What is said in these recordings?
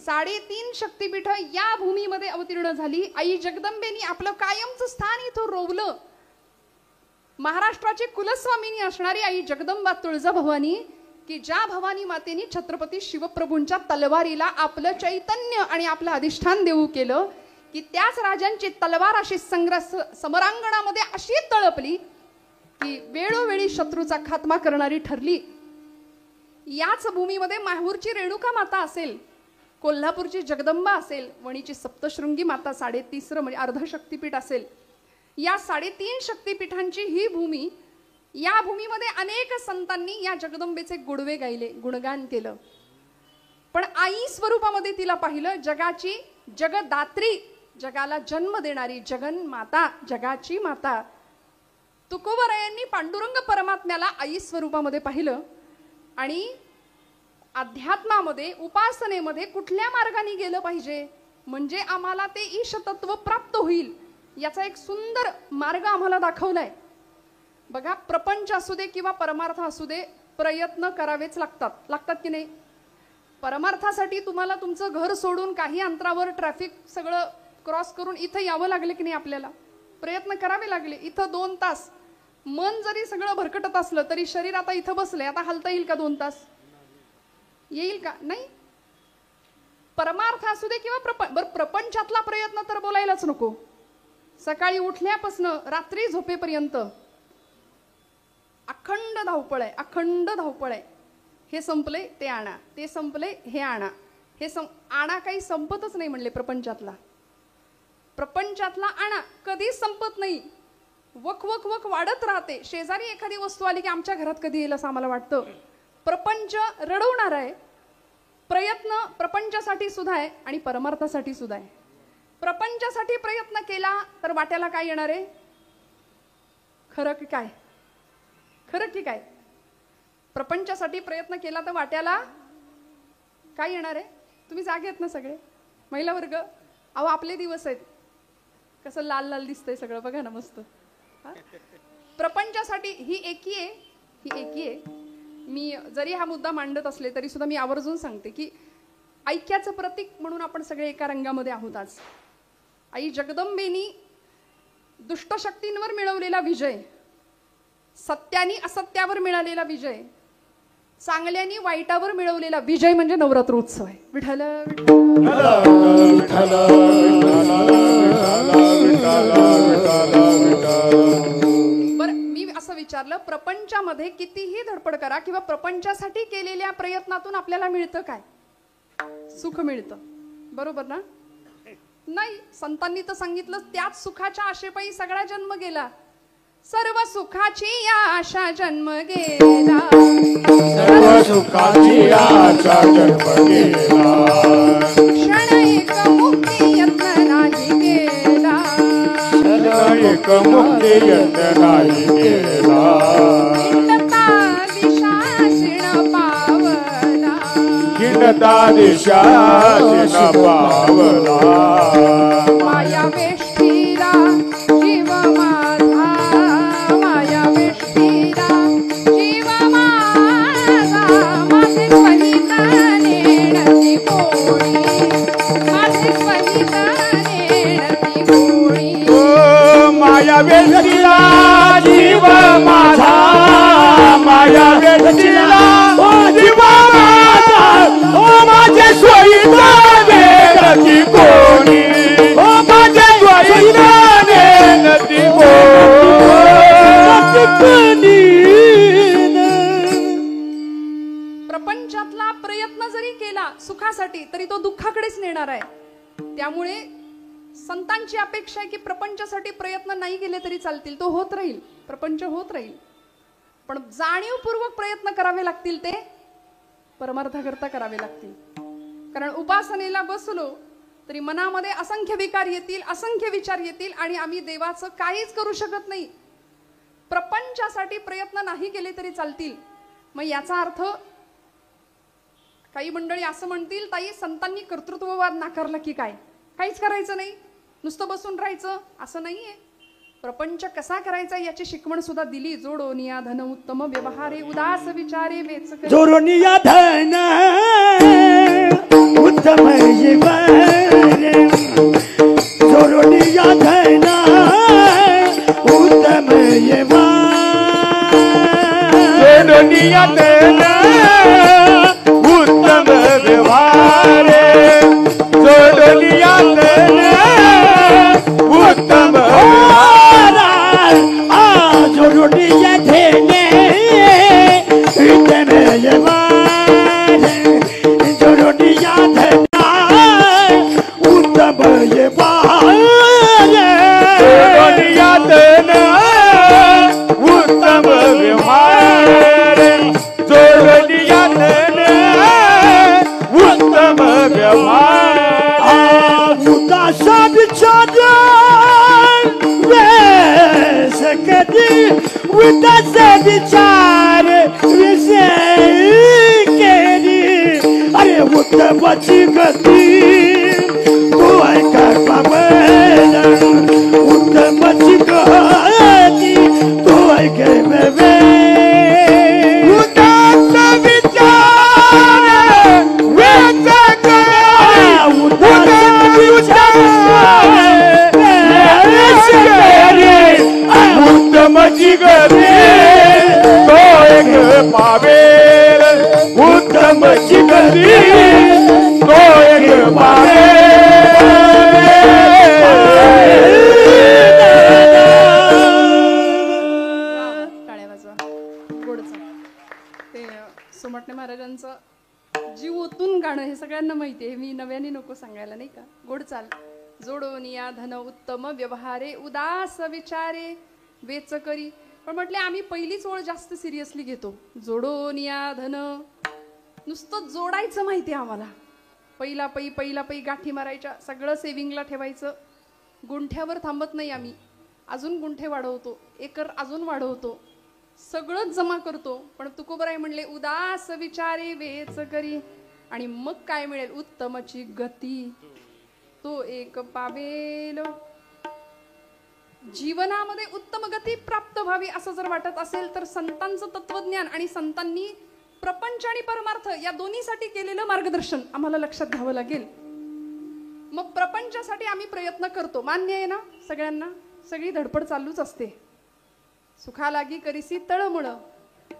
3.5 शक्तिपीठ या भूमीमध्ये अवतीर्ण झाली. आई जगदंबेनी आपलं कायमचं स्थान इथं रोवलं. महाराष्ट्राची कुलस्वामिनी असणारी आई जगदंबा तुळजाभवानी, की ज्या भवानी मातेनी छत्रपती शिवप्रभूंच्या तलवारीला आपलं चैतन्य आणि आपलं अधिष्ठान देऊ केलं, की त्याच राजांची तलवार अशी समरांगणामध्ये अशी तळपली की वेळोवेळी शत्रूचा खात्मा करणारी ठरली. याच भूमीमध्ये माहूरची रेणुका माता असेल, कोल्हापूरची जगदंबा असेल, वणीची सप्तशृंगी माता 33 म्हणजे अर्धशक्तिपीठ असेल. या 3.5 शक्तिपीठांची ही भूमी, या भूमीमध्ये अनेक संतांनी या जगदंबेचे गुणवे गायले, गुणगान केलं. पण आई स्वरूपामध्ये तिला पाहिलं. जगाची जगदात्री, जगाला जन्म देणारी जगन्माता, जगाची माता तुकोबरायांनी पांडुरंग परमात्म्याला आई स्वरूपामध्ये पाहिलं. आणि अध्यात्मामध्ये, उपासनेमध्ये कुठल्या मार्गाने गेलं पाहिजे म्हणजे आम्हाला ते ईशतत्व प्राप्त होईल, याचा एक सुंदर मार्ग आम्हाला दाखवलाय. बघा, प्रपंच असू दे किंवा परमार्थ असू दे, प्रयत्न करावेच लागतात की नाही. परमार्थासाठी तुम्हाला तुमचं घर सोडून काही अंतरावर ट्रॅफिक सगळं क्रॉस करून इथं यावं लागलं की नाही, आपल्याला प्रयत्न करावे लागले. इथं 2 तास मन जरी सगळं भरकटत असलं तरी शरीर आता इथं बसलंय, आता हलता येईल का 2 तास? येईल का? नाही. परमार्थ असू दे किंवा प्रपंचातला प्रयत्न तर बोलायलाच नको. सकाळी उठल्यापासून रात्री झोपेपर्यंत अखंड धावपळ आहे, अखंड धावपळ आहे. हे संपले ते आणा, ते संपले हे आणा, हे आणा काही संपतच नाही म्हणले प्रपंचातला. प्रपंचातला आणा कधीच संपत नाही, वक वक वक वाढत राहते. शेजारी एखादी वस्तू आली की आमच्या घरात कधी येईल असं आम्हाला वाटतं. प्रपंच रडवणार आहे. प्रयत्न प्रपंचासाठी सुद्धा आहे आणि परमार्थासाठी सुद्धा आहे. प्रपंचासाठी प्रयत्न केला तर वाट्याला काय येणार आहे? खरं की काय? खरं की काय? प्रपंचासाठी प्रयत्न केला तर वाट्याला काय येणार आहे? तुम्ही जागे आहेत ना सगळे महिला वर्ग? अहो आपले दिवस आहेत. कसं लाल लाल दिसतंय सगळं बघा ना, मस्त. प्रपंचासाठी ही एकी आहे, ही एकी आहे. मी जरी हा मुद्दा मांडत असले तरी सुद्धा मी आवर्जून सांगते की ऐक्याचं प्रतीक म्हणून आपण सगळे एका रंगामध्ये आहोत आज. आई जगदंबेनी दुष्टशक्तींवर मिळवलेला विजय, सत्यानी असत्यावर मिळालेला विजय, चांगल्यानी वाईटावर मिळवलेला विजय म्हणजे नवरात्रोत्सव आहे. विठ्ठल बरं, मी असं विचारलं, प्रपंचामध्ये कितीही धडपड करा किंवा प्रपंचासाठी केलेल्या प्रयत्नातून आपल्याला मिळतं काय? सुख मिळतं, बरोबर ना? नाही. संतांनी तर सांगितलं, त्याच सुखाच्या आशेपायी सगळा जन्म गेला. सर्व सुखाची आशा जन्म गेला, सर्व सुखाची आशा जन्म गेला. क्षण एक मुक्ती यत्न नाही गेला, क्षण एक मुक्ती यत्न नाही गेला. खिंडता दिशा शिण पावला, खिंडता दिशा शिण पावला. माया वेष्टीला जीव माझा, माया वेष्टीला जीव माझा. माझे स्वहिता नेणती कोणी, माझे स्वहिता नेणती कोणी. माया वेष्टीला जीव माझा, माया वेष्टीला जीव माझा. ओ माझे स्वहिता नेणती कोणी, ओ माझे स्वहिता नेणती कोणी. प्रपंचातला प्रयत्न जरी केला सुखासाठी तरी तो दुःखाकडेच नेणार आहे. त्यामुळे संतांची अपेक्षा आहे की प्रपंचासाठी प्रयत्न नाही केले तरी चालतील, तो होत राहील, प्रपंच होत राहील. पण जाणीवपूर्वक प्रयत्न करावे लागतील, ते परमार्थाकरता करावे लागतील. कारण उपासनेला बसलो तरी मनामध्ये असंख्य विकार येतील, असंख्य विचार येतील आणि आम्ही देवाचं काहीच करू शकत नाही. प्रपंचासाठी प्रयत्न नाही केले तरी चालतील. मग याचा अर्थ काही मंडळी असं म्हणतील, ताई संतांनी कर्तृत्ववाद नाकारला की काय, काहीच करायचं नाही, नुसतं बसून राहायचं, असं नाहीये. प्रपंच कसा करायचा याची शिकवण सुद्धा दिली. जोडोनिया धन उत्तम व्यवहारे, उदास विचारे वेच जोडोनिया धन उत्तम उदासा विचार वेस कधी उदासा विचार वेस केली अरे उत्तमाची गती तू ऐका पावन उत्तमाची गती तू ऐके बेबे उदासा विचार वेस उत्तमची गती तो एक पावेल उत्तमची गती तो एक टाळ्या वाजवा. गोडचं ते सोमटणे महाराजांचं जीव ओतून गाणं हे सगळ्यांना माहिती आहे. मी नव्याने नको सांगायला नाही का. गोड चाल. जोडोनिया धन उत्तम व्यवहारे उदास विचारे वेच करी. पण म्हटले आम्ही पहिलीच ओळ जास्त सिरियसली घेतो. जोडोनिया धन नुसतं जोडायचं माहिती आहे आम्हाला. पहिला पै गाठी मारायच्या, सगळं सेविंगला ठेवायचं. गुंठ्यावर थांबत नाही आम्ही, अजून गुंठे वाढवतो, एकर अजून वाढवतो, सगळंच जमा करतो. पण तुकोबराय म्हणले उदास विचारे वेच करी. आणि मग काय मिळेल? उत्तमची गती तो एक पावेल. जीवनामध्ये उत्तम गती प्राप्त व्हावी असं जर वाटत असेल तर संतांचं तत्वज्ञान आणि संतांनी प्रपंच आणि परमार्थ या दोन्हीसाठी केलेलं मार्गदर्शन आम्हाला लक्षात घ्यावं लागेल. मग प्रपंचासाठी आम्ही प्रयत्न करतो, मान्य आहे ना सगळ्यांना. सगळी धडपड चालूच असते. सुखा लागी करीसी तळमळ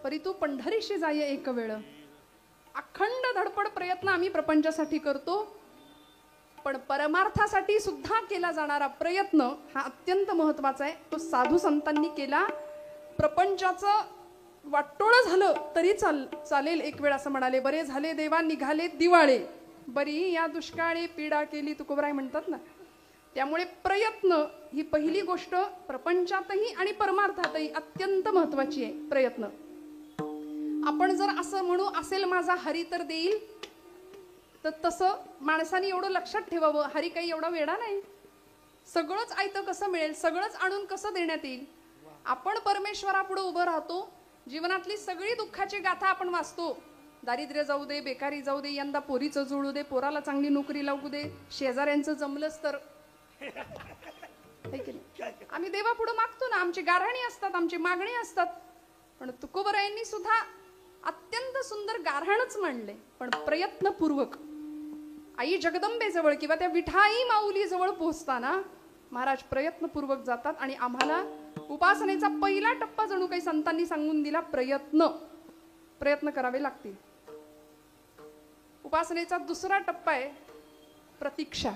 परी तू पंढरीशी जाय एक वेळ. अखंड धडपड प्रयत्न आम्ही प्रपंचासाठी करतो. पण परमार्थासाठी सुद्धा केला जाणारा प्रयत्न हा अत्यंत महत्वाचा आहे. तो साधू संतांनी केला. प्रपंचाचं वाटोळं झालं तरी चालेल एक वेळ असं म्हणाले. बरे झाले देवा निघाले दिवाळे बरी या दुष्काळी पीडा केली तुकोबराय म्हणतात ना. त्यामुळे प्रयत्न ही पहिली गोष्ट प्रपंचातही आणि परमार्थातही अत्यंत महत्वाची आहे. प्रयत्न आपण जर असं म्हणू असेल माझा हरी तर देईल, तर तसं माणसाने एवढं लक्षात ठेवावं, हरी काही एवढा वेडा नाही. सगळंच आयतं कसं मिळेल, सगळंच आणून कसं देण्यात येईल. आपण परमेश्वरापुढे उभं राहतो. जीवनातली सगळी दुःखाची गाथा आपण वाचतो. दारिद्र्य जाऊ दे, बेकारी जाऊ दे, यंदा पोरीचं जुळू दे, पोराला चांगली नोकरी लागू दे, शेजाऱ्यांचं जमलंच तर. आम्ही देवापुढे मागतो ना, आमची गाऱ्हाणी असतात, आमची मागणी असतात. पण तुकोबरायांनी सुद्धा अत्यंत सुंदर गाऱ्हाणच मांडले, पण प्रयत्नपूर्वक. आई जगदंबेजवळ किंवा त्या विठाई माऊली जवळ पोहोचताना महाराज प्रयत्नपूर्वक जातात. आणि आम्हाला उपासनेचा पहिला टप्पा जणू काही संतांनी सांगून दिला, प्रयत्न करावे लागतील. उपासनेचा दुसरा टप्पा आहे प्रतीक्षा.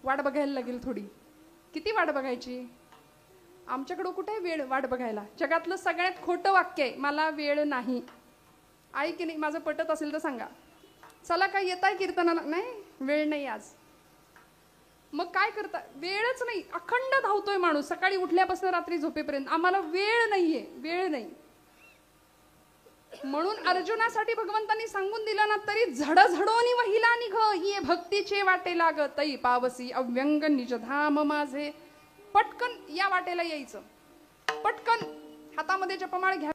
वाट बघायला लागेल थोडी. किती वाट बघायची? आमच्याकडे कुठे वेळ वाट बघायला? जगातलं सगळ्यात खोटं वाक्य आहे, मला वेळ नाही. आहे की नाही? माझं पटत असेल तर सांगा. चला काय येताय कीर्तनाला? नाही, वेळ नाही आज. मग काय करता? वेळच नाही. अखंड धावतोय माणूस, सकाळी उठल्यापासून रात्री झोपेपर्यंत. आम्हाला वेळ नाहीये, वेळ नाही. म्हणून अर्जुनासाठी भगवंतांनी सांगून दिलं ना, तरी झडझडोनी वहिला निघ ये भक्तीचे वाटे लाग तई पावसी अव्यंग निजधाम माझे. पटकन या वाटेला यायचं, पटकन हातामध्ये जपमाळ घ्या.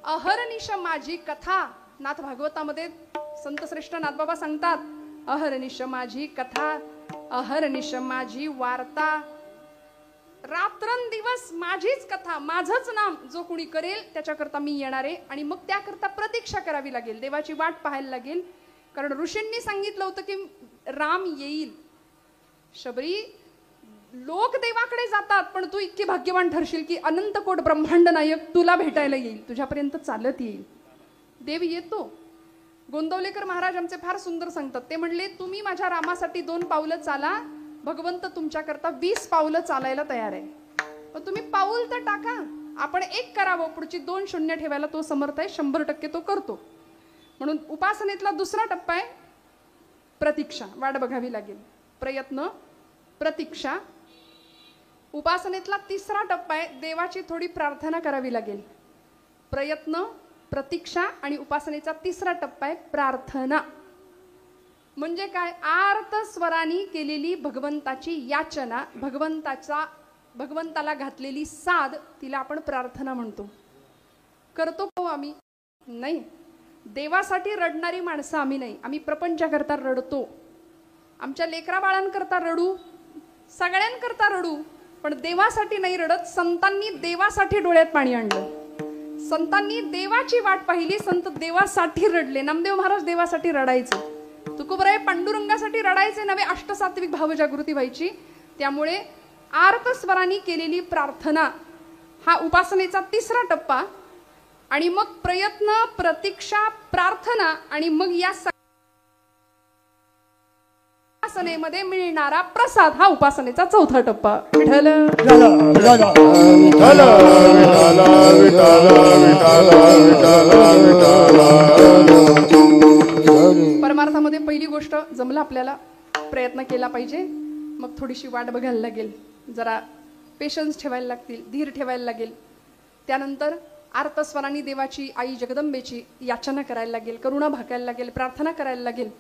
अहर्निश माझी कथा, नाथ भागवतामध्ये संत श्रेष्ठ नाथबाबा सांगतात, अहर्निश माझी कथा, अहर्निश माझी वार्ता, रात्रंदिवस माझीच कथा, माझंच नाम जो कोणी करेल त्याच्याकरता मी येणार आहे. आणि मग त्याकरता प्रतीक्षा करावी लागेल, देवाची वाट पाहायला लागेल. कारण ऋषींनी सांगितलं होतं की राम येईल. शबरी, लोक देवाकडे जातात, पण तू इतकी भाग्यवान ठरशील की अनंत कोट ब्रह्मांड नायक तुला भेटायला येईल, तुझ्यापर्यंत चालत येईल. देव येतो. गोंदवलेकर महाराज आमचे फार सुंदर सांगतात. ते म्हणले, तुम्ही माझ्या रामासाठी 2 पावलं चाला, भगवंत तुमच्याकरता 20 पावलं चालायला तयार आहे. पण तुम्ही पाऊल तर टाका. आपण 1 करावं, पुढची 2 शून्य ठेवायला तो समर्थ आहे. 100% तो करतो. म्हणून उपासनेतला दुसरा टप्पा आहे प्रतीक्षा, वाट बघावी लागेल. प्रयत्न, प्रतीक्षा. उपासनेतला तिसरा टप्पा आहे देवाची थोडी प्रार्थना करावी लागेल. प्रयत्न, प्रतीक्षा आणि उपासनेचा तिसरा टप्पा आहे प्रार्थना. म्हणजे काय? आर्त स्वरानी केलेली भगवंताची याचना, भगवंताला घातलेली साध, तिला आपण प्रार्थना म्हणतो. करतो का आम्ही? नाही. देवासाठी रडणारी माणसं आम्ही नाही. आम्ही प्रपंचाकरता रडतो. आमच्या लेकरा बाळांकरता रडू, सगळ्यांकरता रडू, पण देवासाठी नाही रडत. संतांनी देवासाठी डोळ्यात पाणी आणलं. संतांनी देवाची वाट पाहिली. संत देवासाठी रडले. नामदेव महाराज देवासाठी रडायचे. तुकोबराय पांडुरंगासाठी रडायचे नव्हे, अष्टसात्विक भावजागृती व्हायची. त्यामुळे आर्त स्वरानी केलेली प्रार्थना हा उपासनेचा तिसरा टप्पा. आणि मग प्रयत्न, प्रतीक्षा, प्रार्थना आणि मग या उपासनेमध्ये मिळणारा प्रसाद हा उपासनेचा चौथा टप्पा. विठ्ठल परमार्थामध्ये पहिली गोष्ट जमलं आपल्याला, प्रयत्न केला पाहिजे. मग थोडीशी वाट बघायला लागेल, जरा पेशन्स ठेवायला लागतील, धीर ठेवायला लागेल. त्यानंतर आर्तस्वरांनी देवाची, आई जगदंबेची याचना करायला लागेल, करुणा भाकायला लागेल, प्रार्थना करायला लागेल.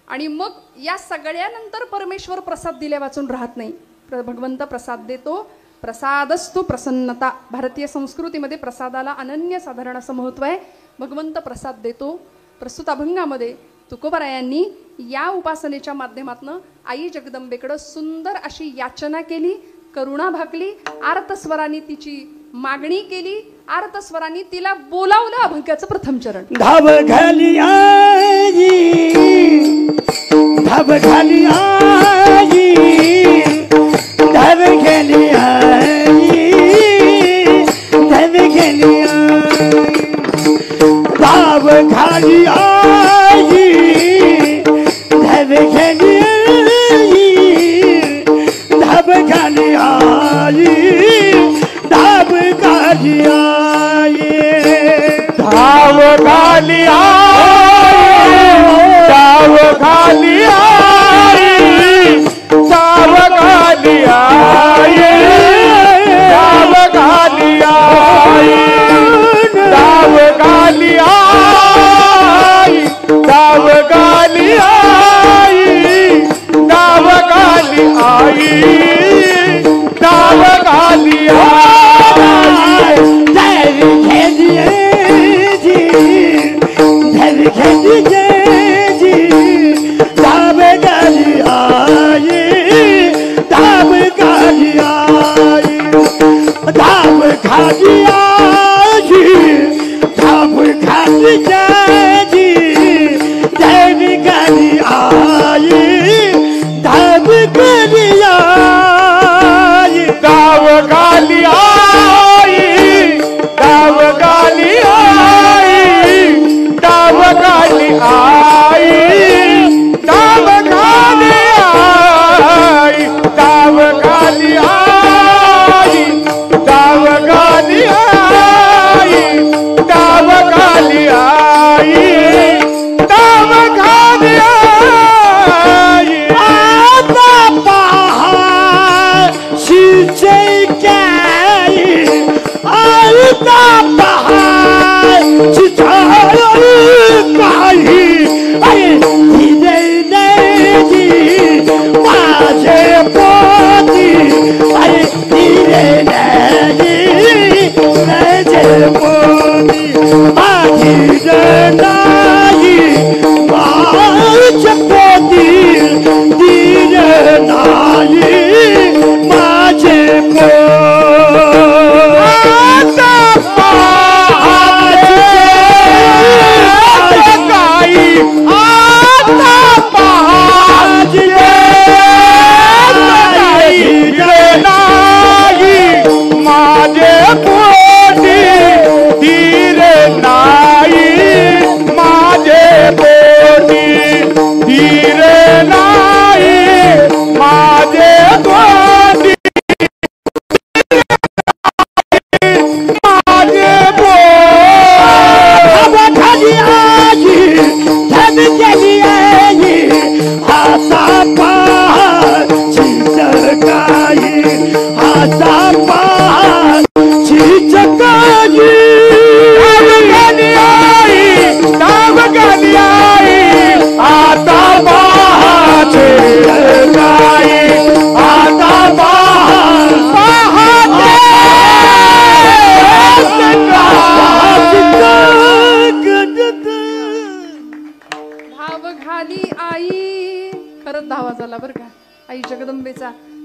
आणि मग या सगळ्यानंतर परमेश्वर प्रसाद दिल्या वाचून राहत नाही. भगवंत प्रसाद देतो. प्रसादस्तु प्रसन्नता. भारतीय संस्कृतीमध्ये प्रसादाला अनन्यसाधारण असं महत्त्व आहे. भगवंत प्रसाद देतो. प्रस्तुत अभंगामध्ये तुकोबरायांनी या उपासनेच्या माध्यमातून आई जगदंबेकडं सुंदर अशी याचना केली, करुणा भाकली, आर्तस्वरांनी तिची मागणी केली, आर्तस्वरांनी तिला बोलावलं. अभंगाचं प्रथम चरण. धाव घाली आई, धाव घाली आई, धाव घाली आई, धाव घाली आई, धाव घाली आई, धाव घाली आई, धाव घाली आई, धाव घाली आई, धाव घाली आई, धाव घाली आई,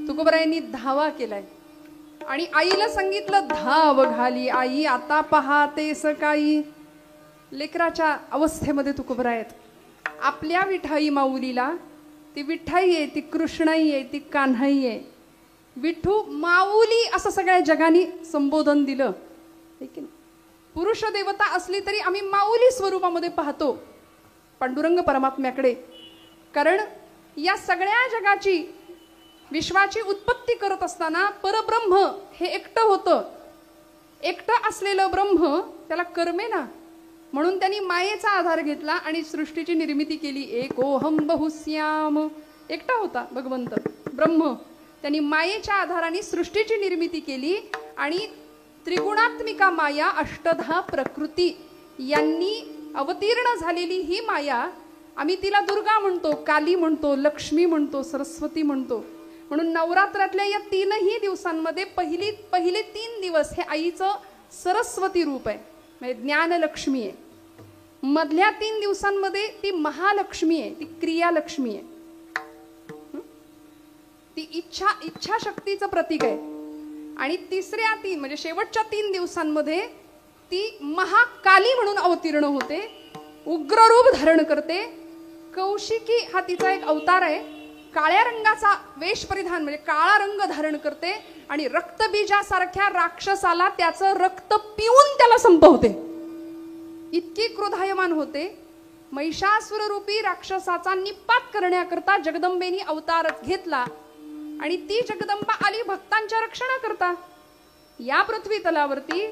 तुकोबरायांनी धावा केलाय आणि आईला सांगितलं, धाव घाली आई आता पहाते सकाळी. लेकराच्या अवस्थेमध्ये तुकोबराय आहेत. आपल्या विठाई माऊलीला, ती विठाई आहे, ती कृष्णाई आहे, ती कान्हाई आहे. विठू माऊली असं सगळ्या जगाने संबोधन दिलं. पुरुष देवता असली तरी आम्ही माऊली स्वरूपामध्ये पाहतो पांडुरंग परमात्म्याकडे. कारण या सगळ्या जगाची, विश्वाची उत्पत्ती करत असताना परब्रह्म हे एकटं होतं. एकटं असलेलं ब्रह्म त्याला कर्मे ना, म्हणून त्यांनी मायेचा आधार घेतला आणि सृष्टीची निर्मिती केली. एकोहम बहुश्याम, एकटा होता भगवंत ब्रह्म. त्यांनी मायेच्या आधाराने सृष्टीची निर्मिती केली आणि त्रिगुणात्मिका माया, अष्टधा प्रकृती यांनी अवतीर्ण झालेली ही माया, आम्ही तिला दुर्गा म्हणतो, काली म्हणतो, लक्ष्मी म्हणतो, सरस्वती म्हणतो. म्हणून नवरात्रातल्या या तीनही दिवसांमध्ये पहिले 3 दिवस हे आईचं सरस्वती रूप आहे, म्हणजे ज्ञानलक्ष्मी आहे. मधल्या 3 दिवसांमध्ये ती महालक्ष्मी आहे, ती क्रियालक्ष्मी आहे. ती इच्छाशक्तीचं प्रतीक आहे. आणि तिसऱ्या 3 म्हणजे शेवटच्या 3 दिवसांमध्ये ती महाकाली म्हणून अवतीर्ण होते, उग्र रूप धारण करते. कौशिकी हा तिचा एक अवतार आहे. काळ्या रंगाचा वेश परिधान म्हणजे काळा रंग धारण करते आणि रक्तबीजासारख्या राक्षसाला त्याचं रक्त पिऊन त्याला संपवते. इतकी क्रोधायमान होते. महिषासुर रूपी राक्षसाचा निपात करण्याकरता जगदंबेनी अवतार घेतला आणि ती जगदंबा आली भक्तांच्या रक्षणाकरता. या पृथ्वी तलावरती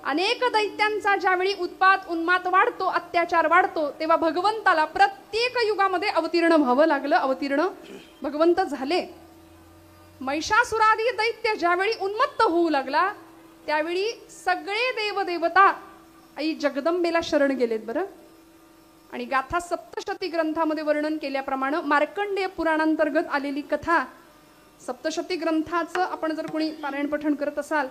अनेक दैत्यांचा ज्यावेळी उत्पात उन्मात वाढतो, अत्याचार वाढतो, तेव्हा भगवंताला प्रत्येक युगामध्ये अवतीर्ण व्हावं लागलं. अवतीर्ण भगवंत झाले. महिषासुरादी दैत्य ज्यावेळी उन्मत्त होऊ लागला त्यावेळी सगळे देवदेवता आई जगदंबेला शरण गेलेत बरं. आणि गाथा सप्तशती ग्रंथामध्ये वर्णन केल्याप्रमाणे मार्कंडेय पुराणांतर्गत आलेली कथा, सप्तशती ग्रंथाचं आपण जर कोणी पारायण पठण करत असाल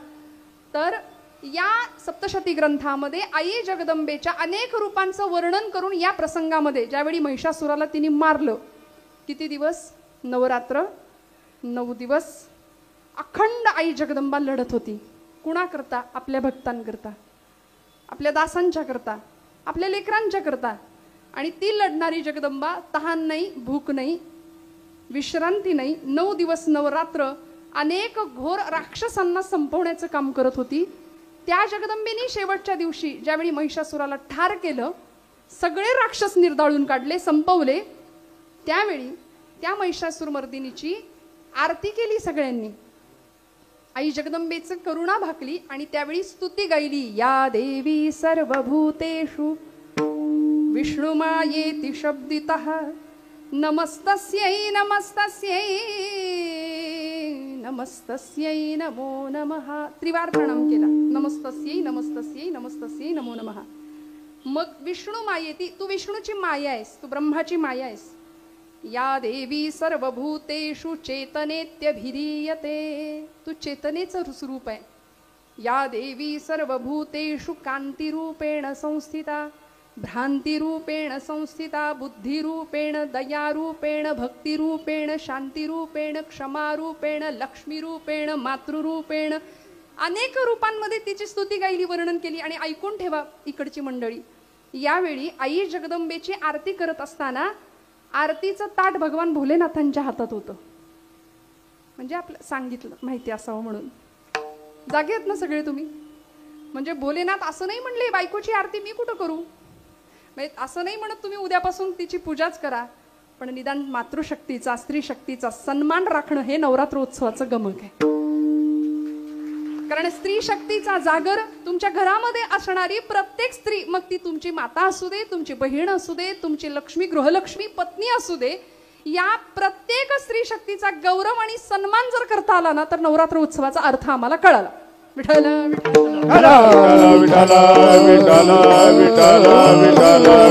तर या सप्तशती ग्रंथामध्ये आई जगदंबेच्या अनेक रूपांचं वर्णन करून या प्रसंगामध्ये ज्यावेळी महिषासुराला तिने मारलं, किती दिवस? नवरात्र 9 दिवस अखंड आई जगदंबा लढत होती. कुणाकरता? आपल्या भक्तांकरता, आपल्या दासांच्या करता, आपल्या लेकरांच्या करता. आणि ती लढणारी जगदंबा तहान नाही, भूक नाही, विश्रांती नाही, 9 दिवस नवरात्र अनेक घोर राक्षसांना संपवण्याचं काम करत होती. त्या जगदंबेनी शेवटच्या दिवशी ज्यावेळी महिषासुराला ठार केलं, सगळे राक्षस निर्दाळून काढले, संपवले, त्यावेळी त्या महिषासुर मर्दिनीची आरती केली सगळ्यांनी. आई जगदंबेचं करुणा भाकली आणि त्यावेळी स्तुती गायली. या देवी सर्वभूतेषु विष्णुमायेति शब्दितः नमस्तस्यै नमस्तस्यै नमस्तस्यै नमो नमः. त्रिवार प्रणाम केला. नमस्तस्यै नमस्तस्यै नमस्तस्यै नमो नमः. मग विष्णू मायेती, तू विष्णूची माया आहेस, तू ब्रह्माची माया आहेस. या देवी सर्वभूतेषु चेतनेत्यभिधीयते, तू चेतनेचं स्वरूप आहे. या देवी सर्वभूतेषु कांतिरूपेण संस्थिता, भ्रांतिरूपेण संस्थिता, बुद्धिरूपेण, दयारूपेण, भक्तिरूपेण, शांतिरूपेण, क्षमारूपेण, लक्ष्मीरूपेण, मातृरूपेण, अनेक रूपांमध्ये तिची स्तुती गायली, वर्णन केली. आणि ऐकून ठेवा इकडची मंडळी, यावेळी आई जगदंबेची आरती करत असताना आरतीचं ताट भगवान भोलेनाथांच्या हातात होतं. म्हणजे आपलं सांगितलं माहिती असावं म्हणून. जागे आहेत ना सगळे तुम्ही? म्हणजे भोलेनाथ असं नाही म्हणले बायकोची आरती मी कुठं करू, म्हणजे असं नाही म्हणत तुम्ही उद्यापासून तिची पूजाच करा, पण निदान मातृशक्तीचा, स्त्री शक्तीचा सन्मान राखणं हे नवरात्रोत्सवाचं गमक आहे. कारण स्त्री शक्तीचा जागर तुमच्या घरामध्ये असणारी प्रत्येक स्त्री, मग ती तुमची माता असू दे, तुमची बहीण असू दे, तुमची लक्ष्मी, गृहलक्ष्मी, पत्नी असू दे, या प्रत्येक स्त्री शक्तीचा गौरव आणि सन्मान जर करता आला ना तर नवरात्र उत्सवाचा अर्थ आम्हाला कळाला. विठ्ठल विठ्ठल विठ्ठल विठ्ठल विठ्ठल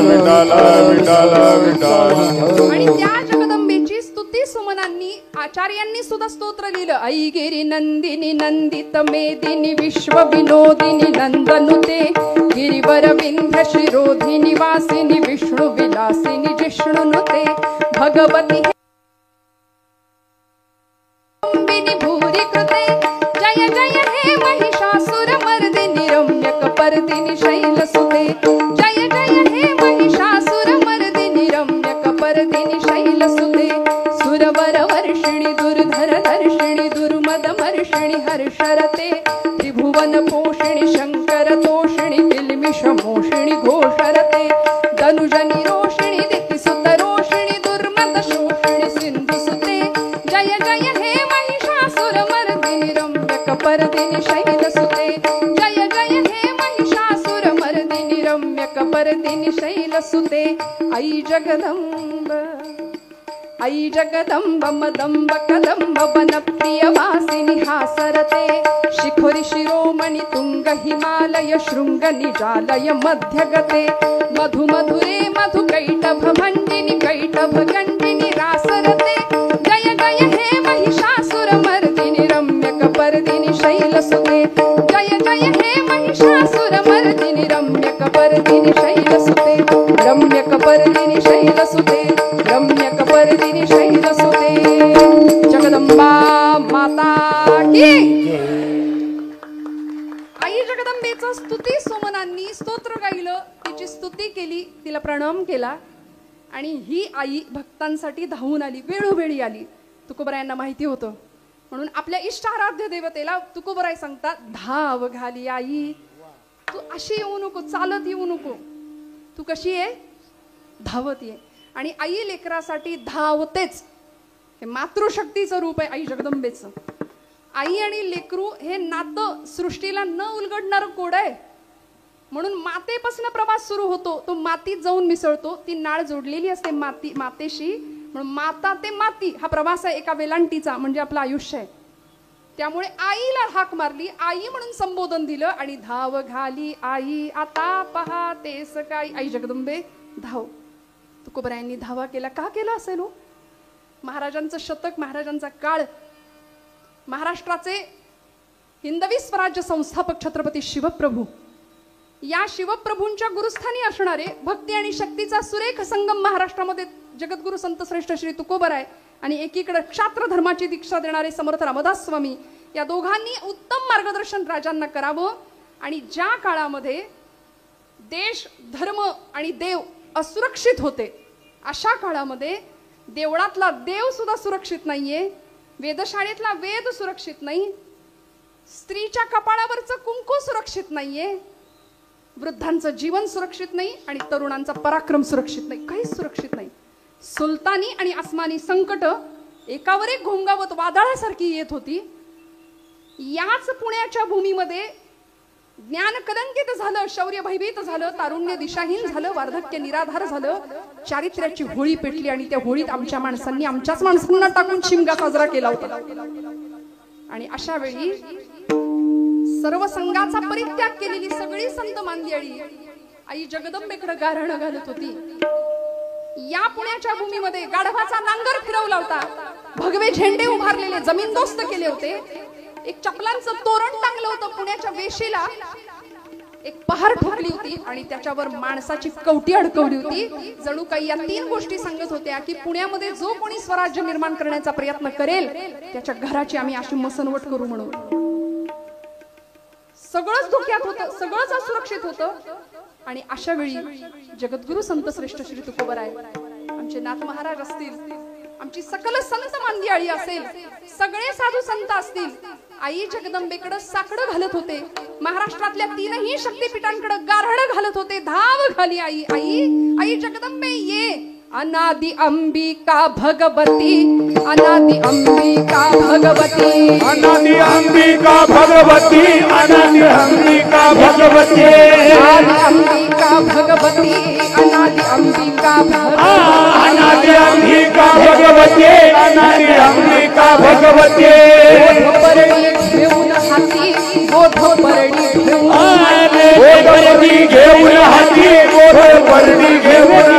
विठ्ठल विठ्ठल विठ्ठल. आणि त्या जगदंबेची स्तुती सुमनांनी, आचार्यांनी सुद्धा स्तोत्र लिहिलं. ऐगिरी नंदिनी नंदित मेदिनी विश्व विनोदिनी नंदनुते, गिरिवर विंध्य शिरोधिनी वासिनी विष्णु विलासिनी जिष्णुनुते, भगवती वर्षिणि हर्षरते त्रिभुवन पोषिणि शंकर तोषिणि किल्मिष मोषिणि घोषरते धनुजनि रोषिणि दितिसुत रोषिणि दुर्मत शोषिणि सिंधुसुते जय जय हे महिषासुरमर्दिनि रम्यकपर्दिनि शैलसुते जय जय हे महिषासुरमर्दिनि रम्यकपर्दिनि शैलसुते आई जगदम्ब मदम्ब कदम्ब वनप्रियवासिनि हासरते शिखरि शिरोमणि तुंग हिमालय शृंग निजालय मध्यगते मधु मधुरे मधु कैटभ भंडिनि कैटभ गंडिनि रासरते जय जय हे महिषासुरमर्दिनि रम्यकपर्दिनि शैलसुते जय जय हे महिषासुरमर्दिनि रम्यकपर्दिनि शैलसुते रम्यकपर्दिनि शैलसुते रम्यकपर्दिनि शैलसुते जगदंबा माता की आई जगदंबेचं स्तुती सोमनांनी स्तोत्र गायलं तिची स्तुती केली तिला प्रणाम केला आणि ही आई भक्तांसाठी धावून आली वेळोवेळी आली तुकोबरायांना माहिती होतं म्हणून आपल्या इष्ट आराध्य देवतेला तुकोबराय सांगतात धाव घाली आई तू अशी येऊ नको चालत येऊ नको तू कशी आहे धावत ये आणि आई लेकरासाठी धावतेच हे मातृशक्तीचं रूप आहे आई जगदंबेचं आई आणि लेकरू हे नातं सृष्टीला न उलगडणारं कोड आहे म्हणून मातेपासून प्रवास सुरू होतो तो मातीत जाऊन मिसळतो ती नाळ जोडलेली असते मातेशी म्हणून माता ते माती हा प्रवास आहे एका वेलांटीचा म्हणजे आपलं आयुष्य आहे त्यामुळे आईला हाक मारली आई म्हणून संबोधन दिलं आणि धाव घाली आई आता पहातेस काय आई जगदंबे धाव तुकोबरायांनी धावा केला का केला असेल हो महाराजांचं शतक महाराजांचा काळ महाराष्ट्राचे हिंदवी स्वराज्य संस्थापक छत्रपती शिवप्रभू या शिवप्रभूंच्या गुरुस्थानी असणारे भक्ती आणि शक्तीचा सुरेख संगम महाराष्ट्रामध्ये जगद्गुरु संत श्रेष्ठ श्री तुकोबराय आणि एकीकडे क्षात्र धर्माची दीक्षा देणारे समर्थ रामदास स्वामी या दोघांनी उत्तम मार्गदर्शन राजांना करावं आणि ज्या काळामध्ये देश धर्म आणि देव असुरक्षित होते अशा काळामध्ये देवळातला देव सुद्धा सुरक्षित नाहीये वेदशाळेतला वेद सुरक्षित नाही स्त्रीच्या कपाळावरचं कुंकू सुरक्षित नाहीये वृद्धांचं जीवन सुरक्षित नाही आणि तरुणांचा पराक्रम सुरक्षित नाही काहीच सुरक्षित नाही सुलतानी आणि आसमानी संकट एकावर एक घोंगावत वादळासारखी येत होती याच पुण्याच्या भूमीमध्ये ज्ञान कलंकित झालं शौर्य भयभीत झालं तारुण्य दिशाहीन झालं वार्धक्य निराधार झालं चारित्र्याची होळी पेटली आणि त्या होळीत आमच्या माणसांनी आमच्याच माणसांना टाकून शिमगा साजरा केला होता आणि अशा वेळी सर्व संघाचा परित्याग केलेली सगळी संत मांदियाळी आई जगदंबेकडे गारहाणं घालत होती या पुण्याच्या भूमीमध्ये गाढवाचा नांगर फिरवला होता भगवे झेंडे उभारलेले जमीनदोस्त केले होते एक चपलांचं तोरण टांगलं होतं पुण्याच्या वेशीला एक पहार ठोकली होती आणि त्याच्यावर माणसाची कवटी अडकवली होती जणू काही या तीन गोष्टी सांगत होत्या की पुण्यामध्ये जो कोणी स्वराज्य निर्माण करण्याचा प्रयत्न करेल त्याच्या घराची आम्ही अशी मसनवट करू म्हणून सगळंच धोक्यात होतं सगळंच असुरक्षित होतं आणि अशा वेळी जगद्गुरु संत श्रेष्ठ श्री तुकोबराय आमचे नाथ महाराज असतील आमची सकल संत मांदियाळी असेल सगळे साधू संत असतील आई जगदंबेकडे साकडं घालत होते महाराष्ट्रातल्या तीनही शक्तिपीठांकडे गारहाणं घालत होते धाव घाली आई आई आई जगदंबे ये अनादि अंबिका भगवती अनादि अंबिका भगवती अनादि अंबिका भगवती अनादि अंबिका भगवती आदि अंबिका भगवती अनादि अंबिका अनादि अंबिका भगवती अनादि अंबिका भगवती घेऊन हाती बोधपर्णी घेऊन हाती बोधपर्णी घेऊन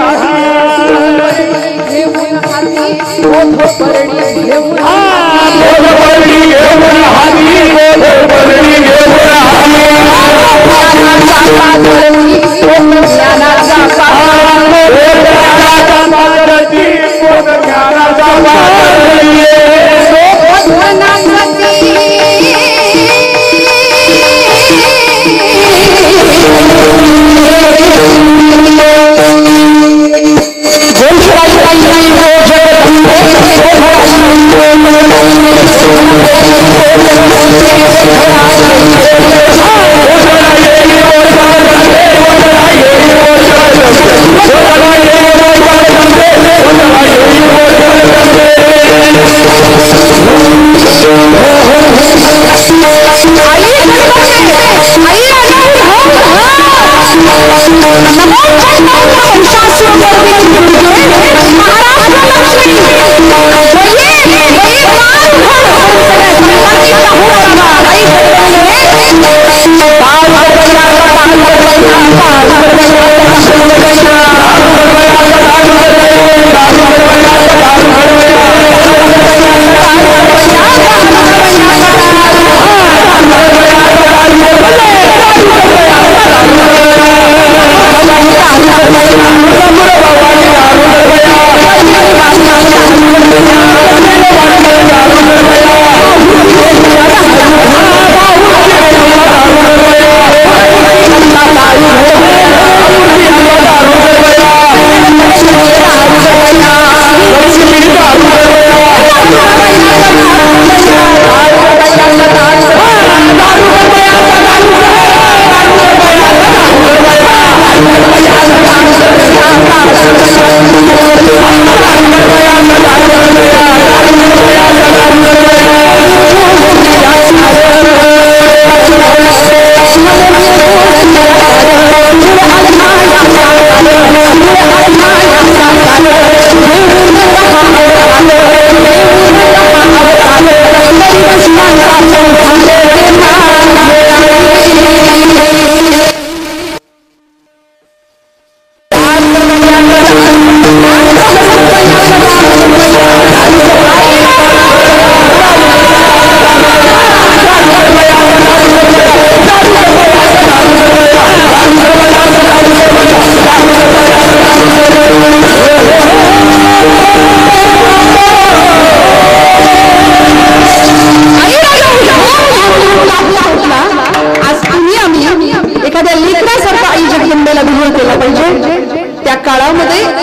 Oh,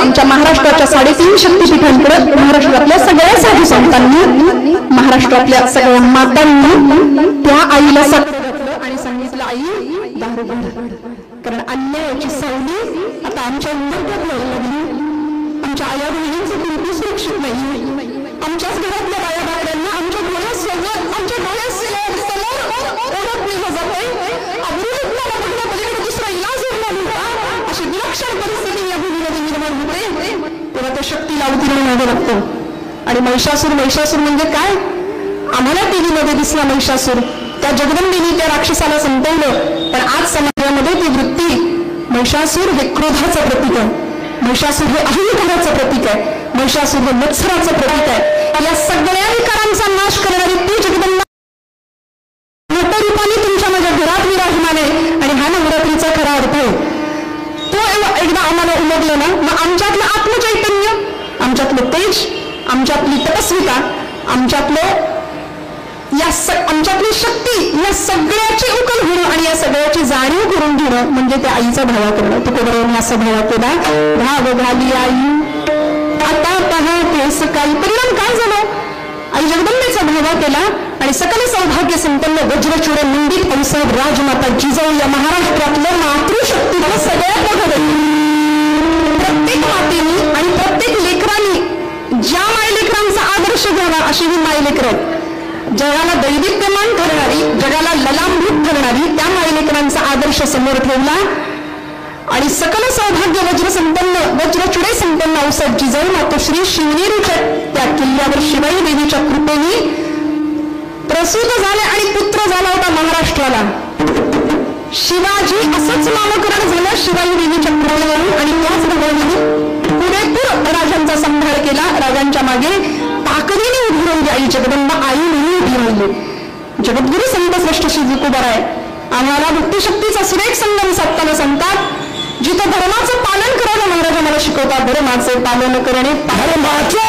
आमच्या महाराष्ट्राच्या 3.5 शक्तिपीठांकडे महाराष्ट्रातल्या सगळ्या साधू संतांनी, महाराष्ट्रातल्या सगळ्या मातांनी त्या आईला आणि सांगितलं, आई दारू बंद, कारण अन्यायाची सावली आता आमच्या उंबरठ्यात यायला लागली. आमच्या आया बहिणींचं कुटुंब सुरक्षित नाही. आमच्याच घरातल्या बाया बाकड्यांना आमच्या डोळ्यासोबत आमच्या डोळ्यासमोर ओळख दिलं जाते. दुसरा इलाज अशी विलक्षण परिस्थिती या भूमीमध्ये निर्माण होते. तेव्हा त्या शक्तीला अवतीर्ण व्हावं लागतं. आणि महिषासूर म्हणजे काय? आम्हाला टीव्हीमध्ये दिसला महिषासूर, त्या जगदंबेने त्या राक्षसाला संपवलं. पण आज समाजामध्ये ती वृत्ती, महिषासूर हे क्रोधाचं प्रतीक आहे, महिषासूर हे अहंकाराचं प्रतीक आहे, महिषासूर हे मत्सराचं प्रतीक आहे. या सगळ्या विकारांचा नाश करणारी ती जगदंबा रूपाने तुमच्या माझ्या घरात विराजमान आहे. आणि हा नवरात्रीचा खरा अर्थ आहे. तो एकदा आम्हाला उमगलं ना, मग आमच्यातलं आत्मचैतन्य, आमच्यातलं तेज, आमच्यातली तपस्विता, आमच्यातली शक्ती, या सगळ्याची उकल होणं आणि या सगळ्याची जाणीव करून घेणं म्हणजे त्या आईचा भावा करणं. तुकोबरावांनी असा भावा केला, भाव घाली आई आता पहाटे सकाळी. परिणाम काय झाला? आई जगदंबेचा भावा केला आणि सकल सौभाग्य संपन्न वज्रचूड मंडित औसब राजमाता जिजाऊ या महाराष्ट्रातलं मातृशक्तीला सगळ्यात मोठं. प्रत्येक मातेनी आणि प्रत्येक लेकरांनी ज्या मायलेकरांचा आदर्श घ्यावा अशी ही मायलेकर, जगाला दैदिप्यमान करणारी, जगाला ललांभूत करणारी त्या मायलेकरांचा आदर्श समोर ठेवला. आणि सकल सौभाग्य वज्रसंपन्न वज्रचुडे संपन्न औसत जिजाऊ मातोश्री शिवनेरीच्या त्या किल्ल्यावर शिवाई देवीच्या कृपेने प्रसूत झाले आणि पुत्र झाला होता महाराष्ट्राला. शिवाजी असंच नामकरण झालं शिवाई देवीच्या कृपेवरून. आणि त्याच भगवानी पुरेपूर राजांचा संभाळ केला. राजांच्या मागे ताकदीने उभी राहिली आई जगदंबा, आई म्हणून उभी राहिली. जगद्गुरु संत श्रेष्ठ श्री तुकोबराय आम्हाला भक्तिशक्तीचा सुरेख संगम साधताना सांगतात, जिथं धर्माचं पालन करायला महाराज आम्हाला शिकवतात. धर्माचे पालन करणे, धर्माचे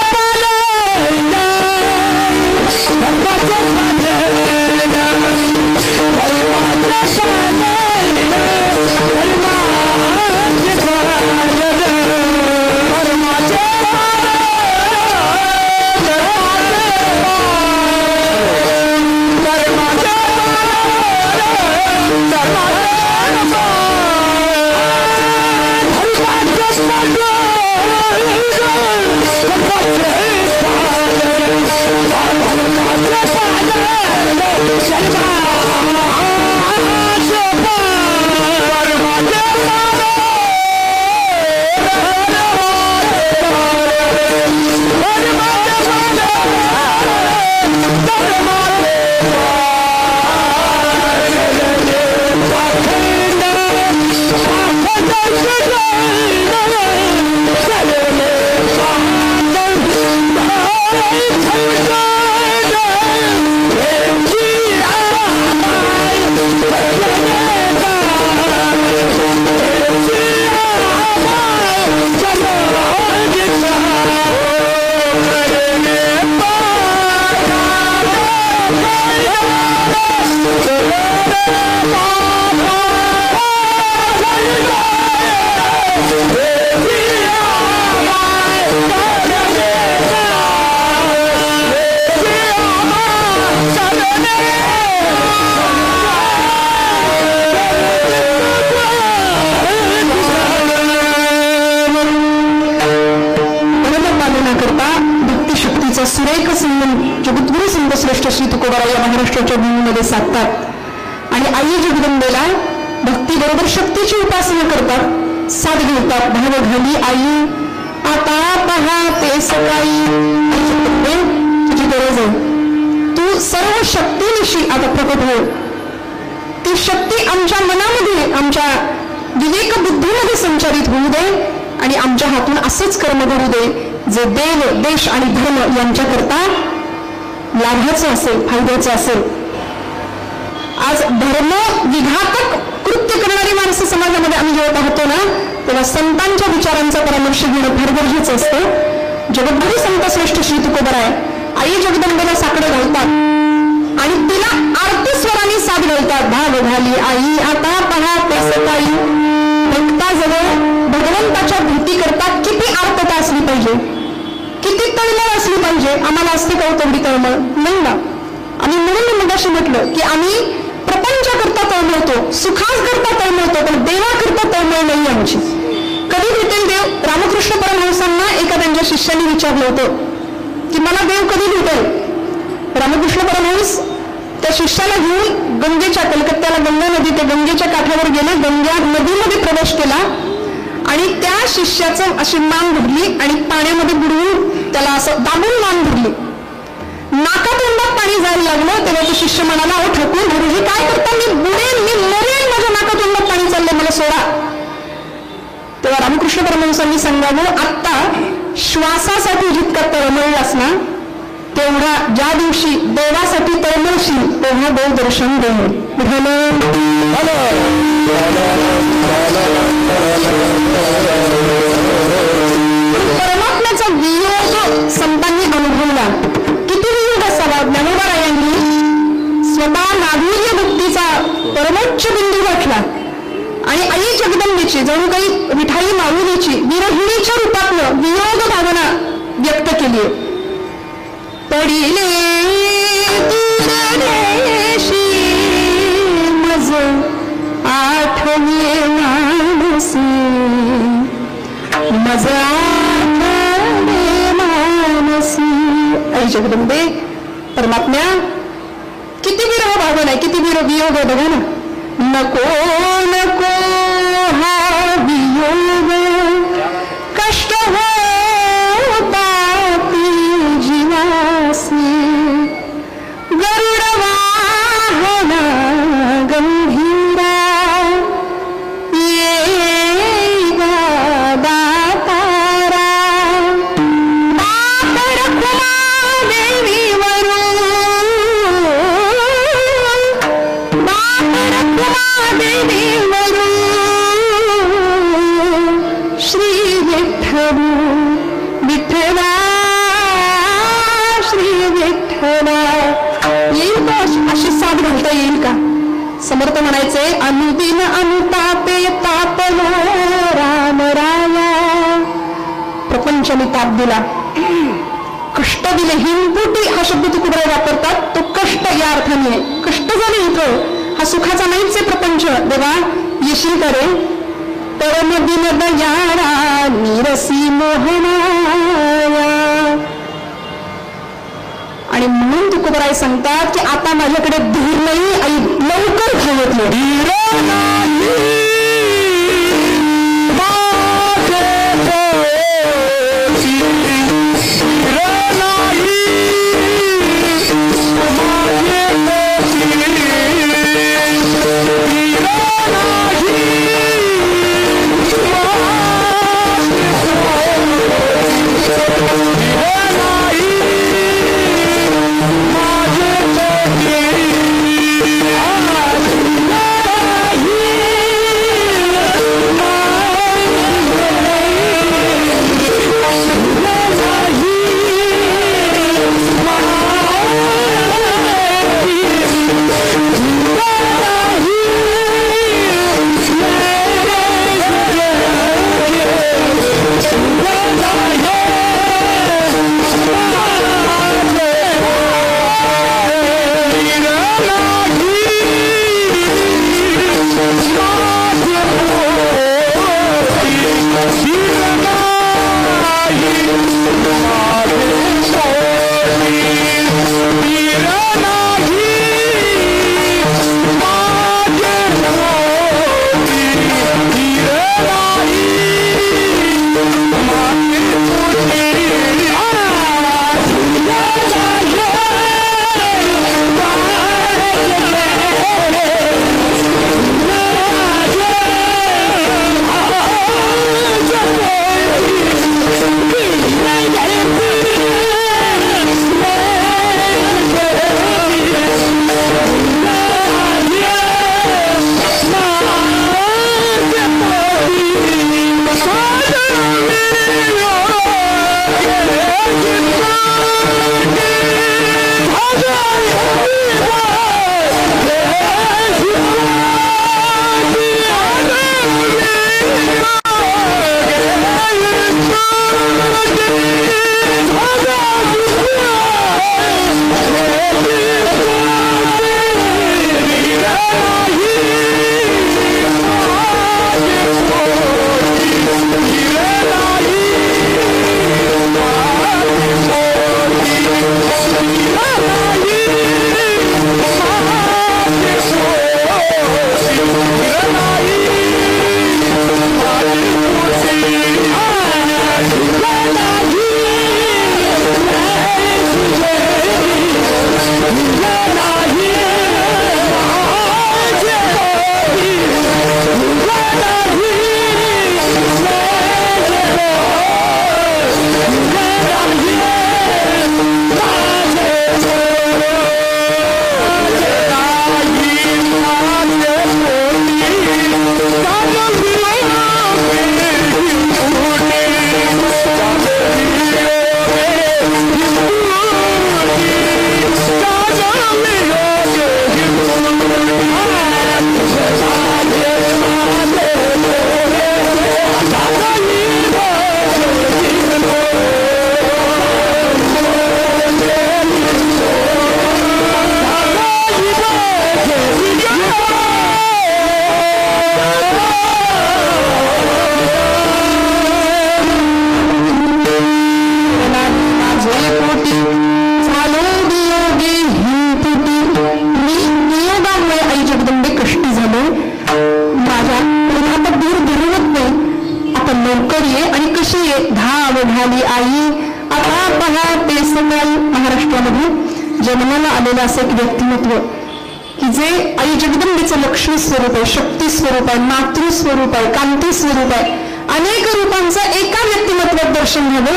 सुरेख संगम जगद्गुरु संत श्रेष्ठ श्री तुकोबाराय या महाराष्ट्राच्या भूमीमध्ये साधतात आणि आई जगदंबेला भक्ती बरोबर शक्तीची उपासना करतात, साथ घेतात. भाव घाली आई आता पहाते सकाळी, तुझी गरज आहे, तू सर्व शक्तीनिशी आता प्रकट हो. ती शक्ती आमच्या मनामध्ये, आमच्या विवेक बुद्धीमध्ये संचारित होऊ दे आणि आमच्या हातून असंच कर्म घडू दे जे देव, देश आणि धर्म यांच्याकरता लाभाचं असेल, फायद्याचं असेल. आज धर्म विघातक कृत्य करणारी माणसं समाजामध्ये आम्ही जेव्हा पाहतो ना, तेव्हा संतांच्या विचारांचा परामर्श घेणं फार गरजेचं असतं. जगद्गुरु संत श्रेष्ठ श्री तुकोबाराय आई जगदंबेला साकडं घालतात आणि तिला आरती स्वरांनी साथ घालतात. भाव घाली आई आता पहाते सकाळी. भक्ताजवळ भगवंताच्या भीती करता किती आर्तता असली पाहिजे, किती तळमळ असली पाहिजे. आम्हाला असते का तेवढी तळमळ नाही ना. आम्ही म्हणून मी मगाशी म्हटलं की आम्ही प्रपंचाकरता तळमळतो, सुखाकरता तळमळतो, पण देवाकरता तळमळ नाही आमची. कधी भेटेल देव? रामकृष्ण परमहंसांना एका त्यांच्या शिष्याने विचारलं होतं की मला देव कधी भेटेल. रामकृष्ण परमहंस त्या शिष्याला घेऊन गंगेच्या, कलकत्त्याला गंगा नदी, ते गंगेच्या काठावर गेले, गंगा नदीमध्ये प्रवेश केला आणि त्या शिष्याचं अशी मान धरली आणि पाण्यामध्ये बुडवून त्याला असं दाबून मान धरली. नाकातोंडात पाणी जायला लागलं तेव्हा तो शिष्य म्हणाला, अहो ठाकूर गुरुजी काय करता, मी बुडेन, मी मरेन, माझ्या नाकातोंडात पाणी चाललंय, मला सोडा. तेव्हा रामकृष्ण परमहंसांनी सांगावं, आत्ता श्वासासाठी जितका तळमळलास ना, तेवढा ज्या दिवशी देवासाठी तळमळशील तेव्हा देव दर्शन देईल. परमात्म्याचा वियोग संतांनी अनुभवला. किती वियोग असावा. ज्ञानोबारायांनी स्वतः माधुर्य भक्तीचा परमोच्च बिंदू गाठला आणि आई जगदंबेची, जणू काही विठाई माऊलीची विरहिणीच्या रूपातनं वियोग भावना व्यक्त केली. पडिले दूरदेशी मज आठवे मानसी, मज आठवे मानसी. आई जगदंबे परमात्म्या किती विरह भावना आहे, किती वियोग आहे बघा ना. नको नको हा वियोग कष्ट होता जीवासी, गरुड वाहन गंभीरा येगा दातारा, दातर कुमा देवी वरून, दातर कुमा देवी वरून श्री विठ्ठल विठ्ठला येईल का? अशी साथ घालता येईल का? समर्थ म्हणायचे, अनुदिन अनुतापे तापलो राम राया. प्रपंचाने ताप दिला, कष्ट दिले. हिंपुटी हा शब्द तुकोबाराय वापरतात, तो कष्ट या अर्थाने आहे. कष्ट झाले इथं, हा सुखाचा नाहीच आहे प्रपंच. देवा येशील का रे? परम दिन दयाळा निरसी मोहनाया. आणि म्हणून तुकोबाराय सांगतात की आता माझ्याकडे धीर नाही, आई लवकर खावत नाही. जन्माला आलेलं असं एक व्यक्तिमत्व की जे आई जगदंबेचं लक्ष्मी स्वरूप आहे, शक्ती स्वरूप आहे, मातृ स्वरूप आहे, कांती स्वरूप आहे. अनेक रूपांचं एका व्यक्तिमत्वात दर्शन घ्यावं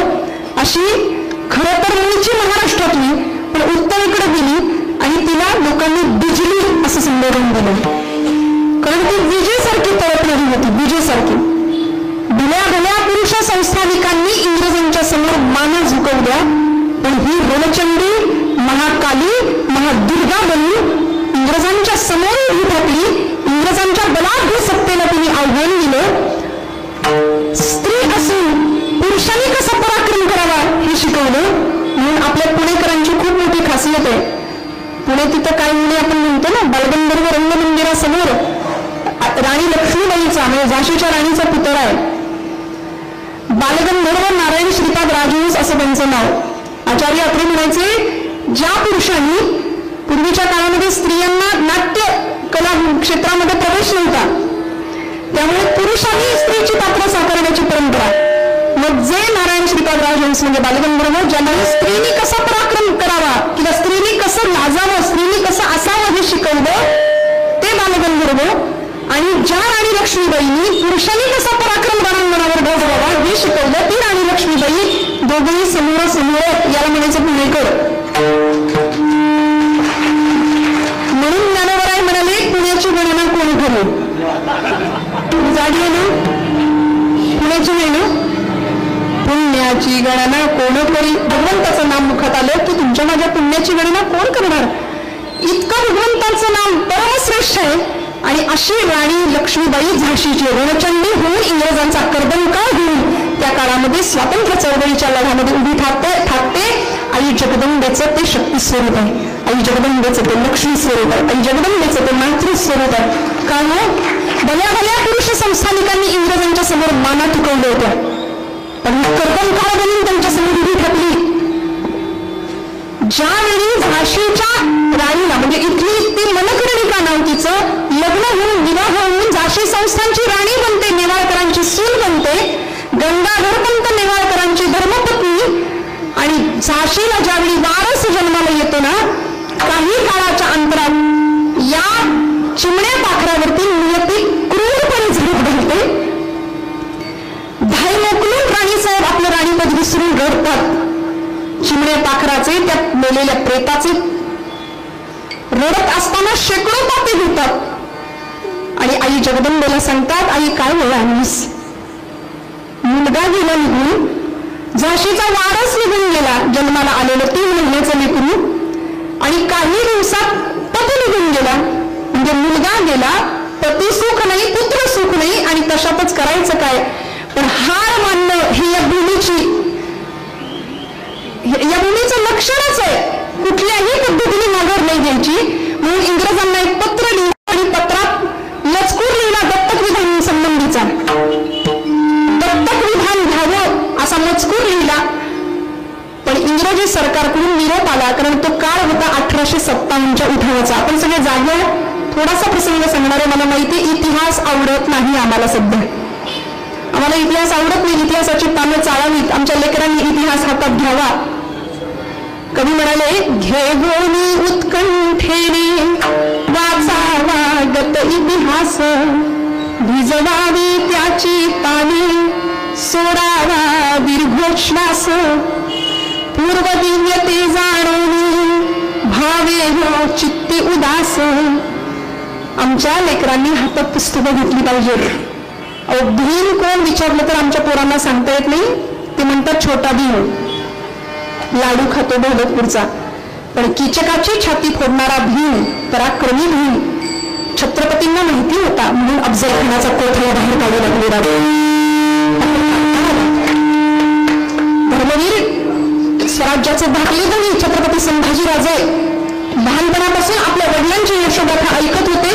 अशी खरं तर मूळची महाराष्ट्रातली पण उत्तरेकडे गेली आणि तिला लोकांनी बिजली असं संबोधन दिलं. कारण ती विजेसारखी तळपणारी होती, विजेसारखी. भल्या भल्या पुरुष संस्थानिकांनी इंग्रजांच्या समोर माना झुकवल्या, पण ही रणचंडी महाकाली महादुर्गा बनून इंग्रजांच्या समोर उभी ठाकली. इंग्रजांच्या बलाढ्य सत्तेला तिने आव्हान दिलं. स्त्री असून पुरुषांनी कसा पराक्रम करावा हे शिकवलं. म्हणून आपल्या पुणेकरांची खूप मोठी खासियत आहे. पुणे तिथं काय म्हणे आपण म्हणतो ना, बालगंधर्व रंगमंदिरासमोर राणी लक्ष्मीबाईचा म्हणजे झाशीच्या राणीचा पुतळा आहे. बालगंधर्व नारायण श्रीपाद राजहंस असं त्यांचं नाव. आचार्य अत्रे म्हणायचे ज्या पुरुषांनी पूर्वीच्या काळामध्ये स्त्रियांना नाट्य कला क्षेत्रामध्ये प्रवेश नव्हता, त्यामुळे पुरुषांनी स्त्रीची पात्र साकारण्याची परंपरा. मग जे नारायण श्रीपाद राजहंस म्हणजे बालगंधर्व ज्यांना स्त्रीने कसा पराक्रम करावा किंवा स्त्रीने कसं लाजावं, स्त्रीने कसं असावं हे शिकवलं ते बालगंधर्व. आणि ज्या राणी लक्ष्मीबाईंनी पुरुषांनी कसा पराक्रम रणांगणावर गाजवावा हे शिकवलं ती राणी लक्ष्मीबाई. दोघेही समोरासमोर, याला म्हणायचं पुणेकर. म्हणून ज्ञानोबराय म्हणाले पुण्याची गणना कोण करू. जाडी आहे ना पुण्याची नाही ना, पुण्याची गणना कोण करी. भगवंताचं नाम मुखात आलं की तुमच्या माझ्या पुण्याची गणना कोण करणार. इतकं भगवंताचं नाम परमश्रेष्ठ आहे. आणि अशी राणी लक्ष्मीबाई झाशीची रणचंडी होऊन इंग्रजांचा कर्दनकाळ घेऊन त्या काळामध्ये स्वातंत्र्य चळवळीच्या लढ्यामध्ये उभी ठाकते. आई जगदंबेचं ते शक्ती स्वरूप आहे, आई जगदंबेचं ते लक्ष्मी स्वरूप आहे, आई जगदंबेचं ते मातृ स्वरूप आहे. कारण भल्या भल्या पुरुष संस्थानिकांनी इंग्रजांच्या समोर माना टिकवल्या होत्या, पण कर्दनकाळ बनून त्यांच्या समोर उभी ठाकली. ज्यावेळी झाशीच्या राणीला म्हणजे इथली ती मनकर्णिका नाव तिचं लग्न होऊन विवाह होऊन झाशी संस्थांची राणी बनते, नेवाळकरांची सून बनते, गंगाधरपंत नेवाळकरांची धर्मपत्नी. आणि झाशीला ज्यावेळी वारस जन्माला येतो ना, काही काळाच्या अंतरात या चिमण्या पाखरावरती नियती क्रूरपणे झडप घालते. धाय मोकलून राणीसाहेब आपलं राणीपद विसरून रडतात. चिमण्या पाखराचे त्या मेलेल्या प्रेताचे रडत असताना शेकडो पापे घेतात आणि आई जगदंबेला सांगतात, आई काय वेळा आणलीस. मुलगा गेला निघून, झाशीचा वारस निघून गेला, जन्माला आलेलं 3 महिन्याचं लेकरू. आणि काही दिवसात पती निघून गेला, म्हणजे मुलगा गेला, पती सुख नाही, पुत्र सुख नाही. आणि तशातच करायचं काय. पण हार मानणं ही या भूमीचं लक्षणच आहे. कुठल्याही पद्धतीने माघार नाही घ्यायची. म्हणून इंग्रजांना एक पत्र लिहिलं आणि पत्रात मजकूर लिहिला दत्तक विधान संबंधीचा. दत्तक विधान घ्यावं असा मजकूर लिहिला. पण इंग्रजी सरकारकडून निरोप आला, कारण तो काळ होता 1857च्या उठावाचा. आपण सगळे जागे. थोडासा प्रसंग सांगणारे, मला माहिती इतिहास आवडत नाही आम्हाला सध्या. आम्हाला इतिहास आवडत नाही. इतिहासाची पानं चाळावीत, आमच्या लेकरांनी इतिहास हातात घ्यावा. कवी म्हणाले, घेऊनी उत्कंठेने वाचावा गत इतिहास, भिजवावी त्याची पाने, सोडावा दीर्घोश्वास, पूर्व दिव्यते जाणून भावे हो चित्ते उदास. आमच्या लेकरांनी हातात पुस्तकं घेतली पाहिजेत. अहो, भीम कोण विचारलं तर आमच्या पोरांना सांगता येत नाही. ते म्हणतात छोटा भीम, लाडू खातो दौलतपूरचा. पण कीचकाची छाती फोडणारा भीम, पराक्रमी भीम, छत्रपतींना माहिती होता. म्हणून अफजल खानाचा कोठडा बाहेर काढू लागलेला. धर्मवीर स्वराज्याचे धाकले धनी छत्रपती संभाजीराजे लहानपणापासून आपल्या वडिलांची यशोगाथा ऐकत होते,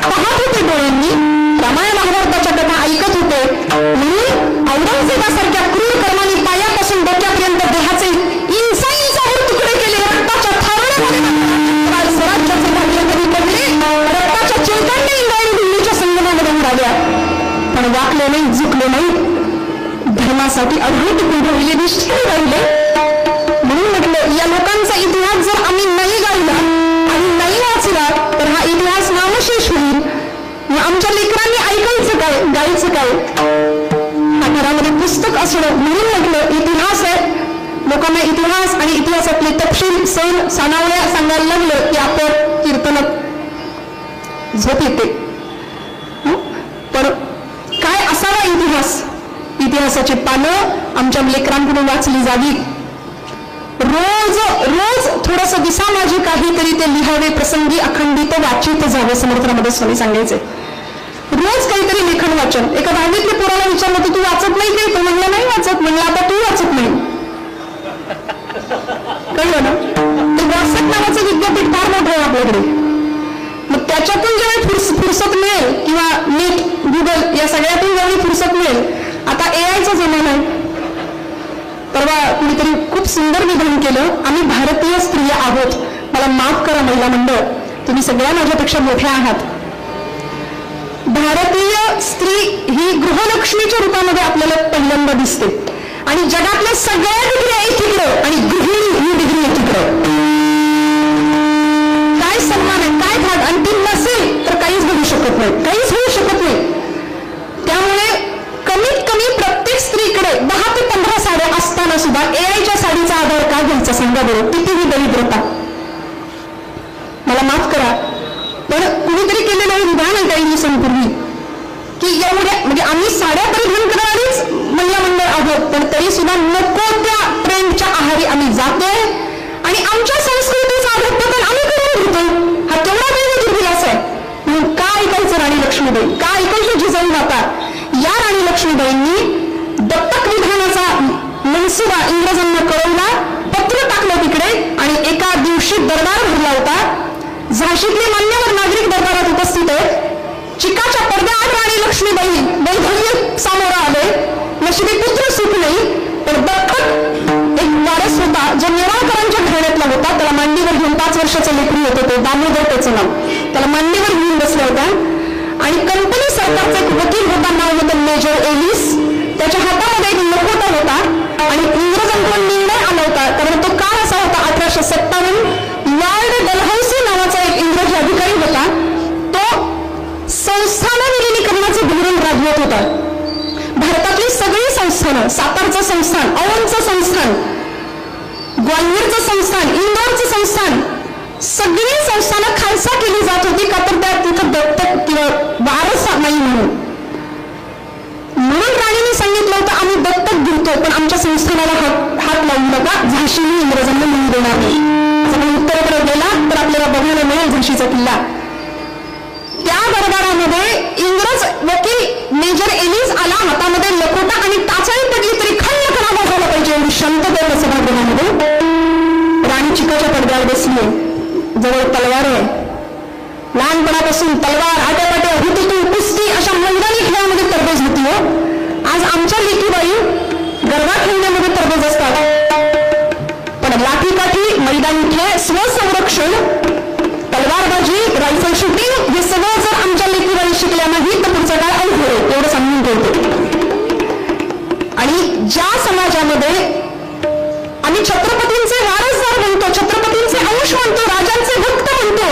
पाहत होते डोळ्यांनी. रामायण महाभारताच्या कथा ऐकत होते. म्हणून औरंगजेबासारख्या क्रूर कर्मांनी पायापासून डोक्यापर्यंत देहाचे इंचावर तुकडे केले, रक्ताच्या थारोळ्यामध्ये स्वराज्याचे भाग्य कधी पडले, रक्ताच्या चिंतांनी इंद्रायणी दिल्लीच्या संगमामध्ये उडाल्या. पण वाकले नाही, झुकले नाही, धर्मासाठी अडवून टिकून राहिले, निष्ठेने राहिले. म्हणून म्हटलं, या लोकांचा इतिहास जर आम्ही नाही आमच्या लेकरांनी ऐकायचं काय, गायचं काय? हा घरामध्ये पुस्तक असणं, म्हणून म्हटलं इतिहास आहे. लोकांना इतिहास आणि इतिहासातले तपशील सण सानावण्या सांगायला लागलं की आपण कीर्तनात झोप येते. पण काय असावा इतिहास? इतिहासाची पानं आमच्या लेकरांकडून वाचली जावी. रोज रोज थोडस दिसा माझी काहीतरी ते लिहावे, प्रसंगी अखंडित वाचित जावे. समर्थनामध्ये स्वामी सांगायचे रोज काहीतरी लेखन वाचन. एका दहावीतल्या पोराला विचारलं तू वाचत नाही काय? तो म्हणला नाही वाचत. म्हणलं आता तू वाचत नाही. कळलं ना? ते वाचत नावाचं विद्यापीठ फार मोठं आहे आपल्याकडे. मग त्याच्यातून जेव्हा फुरसत मिळेल किंवा नेट गुगल या सगळ्यातून जेव्हा फुरसत मिळेल. आता एआयचा जमाना आहे. परवा कुणीतरी खूप सुंदर विधान केलं, आम्ही भारतीय स्त्रिया आहोत. मला माफ करा महिला मंडळ, तुम्ही सगळ्या माझ्यापेक्षा मोठ्या आहात. भारतीय स्त्री ही गृहलक्ष्मीच्या रूपामध्ये आपल्याला पहिल्यांदा दिसते आणि जगातल्या सगळ्या डिग्री एकीकडं आणि गृहिणी ही डिग्री एकीकडं. काय सन्मान आहे, काय भाग. आणि ती नसेल तर काहीच घडू शकत नाही, काहीच होऊ शकत नाही. त्यामुळे कमीत कमी प्रत्येक स्त्रीकडे 10 ते 15 साड्या असताना सुद्धा एआयच्या साडीचा आधार का घ्यायचा सांगा बरं? कितीही दरिद्रता. मला माफ करा पण कुणीतरी केलेलं हे विधान आहे काही दिवसांपूर्वी की एवढ्या म्हणजे आम्ही साड्या परिधान करणारीच महिला मंडळ आहोत, पण तरी सुद्धा नको त्या ट्रेंडच्या आहारी आम्ही जातोय आणि आमच्या संस्कृतीचा अधःपतन आम्ही करून घेतो. हा केवढा वेळ दुर्विलास आहे. म्हणून का ऐकायचं राणी लक्ष्मीबाई, का ऐकायचं जिजाऊ माता? या राणी लक्ष्मीबाईंनी दत्तक विधानाचा मनसुबा इंग्रजांना कळवला, पत्र टाकलं तिकडे आणि एका दिवशी दरबार भरला होता. झाशीतले मान्यवर नागरिक दरबारात उपस्थित आहेत. चिकाच्या पडद्याआड राणी लक्ष्मीबाई वैधव्य सामोरं आले. नशिबी पुत्र सुख नाही, पण दत्तक एक वारस होता जो नेवाळकरांच्या घराण्यातला होता. त्याला मांडीवर घेऊन 5 वर्षाचं लेकरू होतं, ते दामोदर त्याचं नाव. त्याला मांडीवर घेऊन बसल्या होत्या आणि कंपनी सरकारचा एक वकील होता, नाव होतं मेजर एलिस. त्याच्या हातामध्ये एक लखोटा होता आणि इंग्रजांकडून निर्णय आला होता. कारण तो काळ असा होता 1857. लॉर्ड डलहौसी नावाचा एक इंग्रजी अधिकारी होता. तो संस्थानं विलिनीकरणाचं धोरण राबवत होता. भारतातली सगळी संस्थानं, सातारचं संस्थान, औंधचं संस्थान, ग्वाल्हेरचं संस्थान, इंदोरचं संस्थान, सगळी संस्थानं खालसा केली जात होती. का तर त्या तिथं दत्तक किंवा वारस नाही म्हणून राणीने सांगितलं होतं आम्ही दत्तक घेतो पण आमच्या संस्थानाला हात लावू नका. झाशीने इंग्रजांना मिळू देणार नाही. उत्तरेकडे गेला तर आपल्याला बघायला मिळेल झाशीचा किल्ला. त्या दरबारामध्ये इंग्रज वकील मेजर एलिस आला, हातामध्ये लखोटा आणि टाचाही पडली तरी खंड करावा झाला पाहिजे एवढी शांतता सभागृहामध्ये. राणी चिकाच्या पडद्यावर बसली, जवळ तलवार आहे. लहानपणापासून तलवार, आट्यापाट्या, हुतुतू, कुस्ती अशा मैदानी खेळामध्ये तरबेज होती. आज आमच्या लेकीबाई गरबा खेळण्यामध्ये तरबेज असतात, पण लाठीकाठी, मैदानी खेळ, स्वसंरक्षण, तलवारबाजी, रायफल शूटिंग हे सगळं जर आमच्या लेकीबाई शिकल्या नाही तर पुढचा काळ अवघड आहे, एवढं समजून ठेवतो. आणि ज्या समाजामध्ये आम्ही छत्रपतींचे वारसदार म्हणतो, छत्रपतींचे अंश म्हणतो, राजांचे भक्त म्हणतो,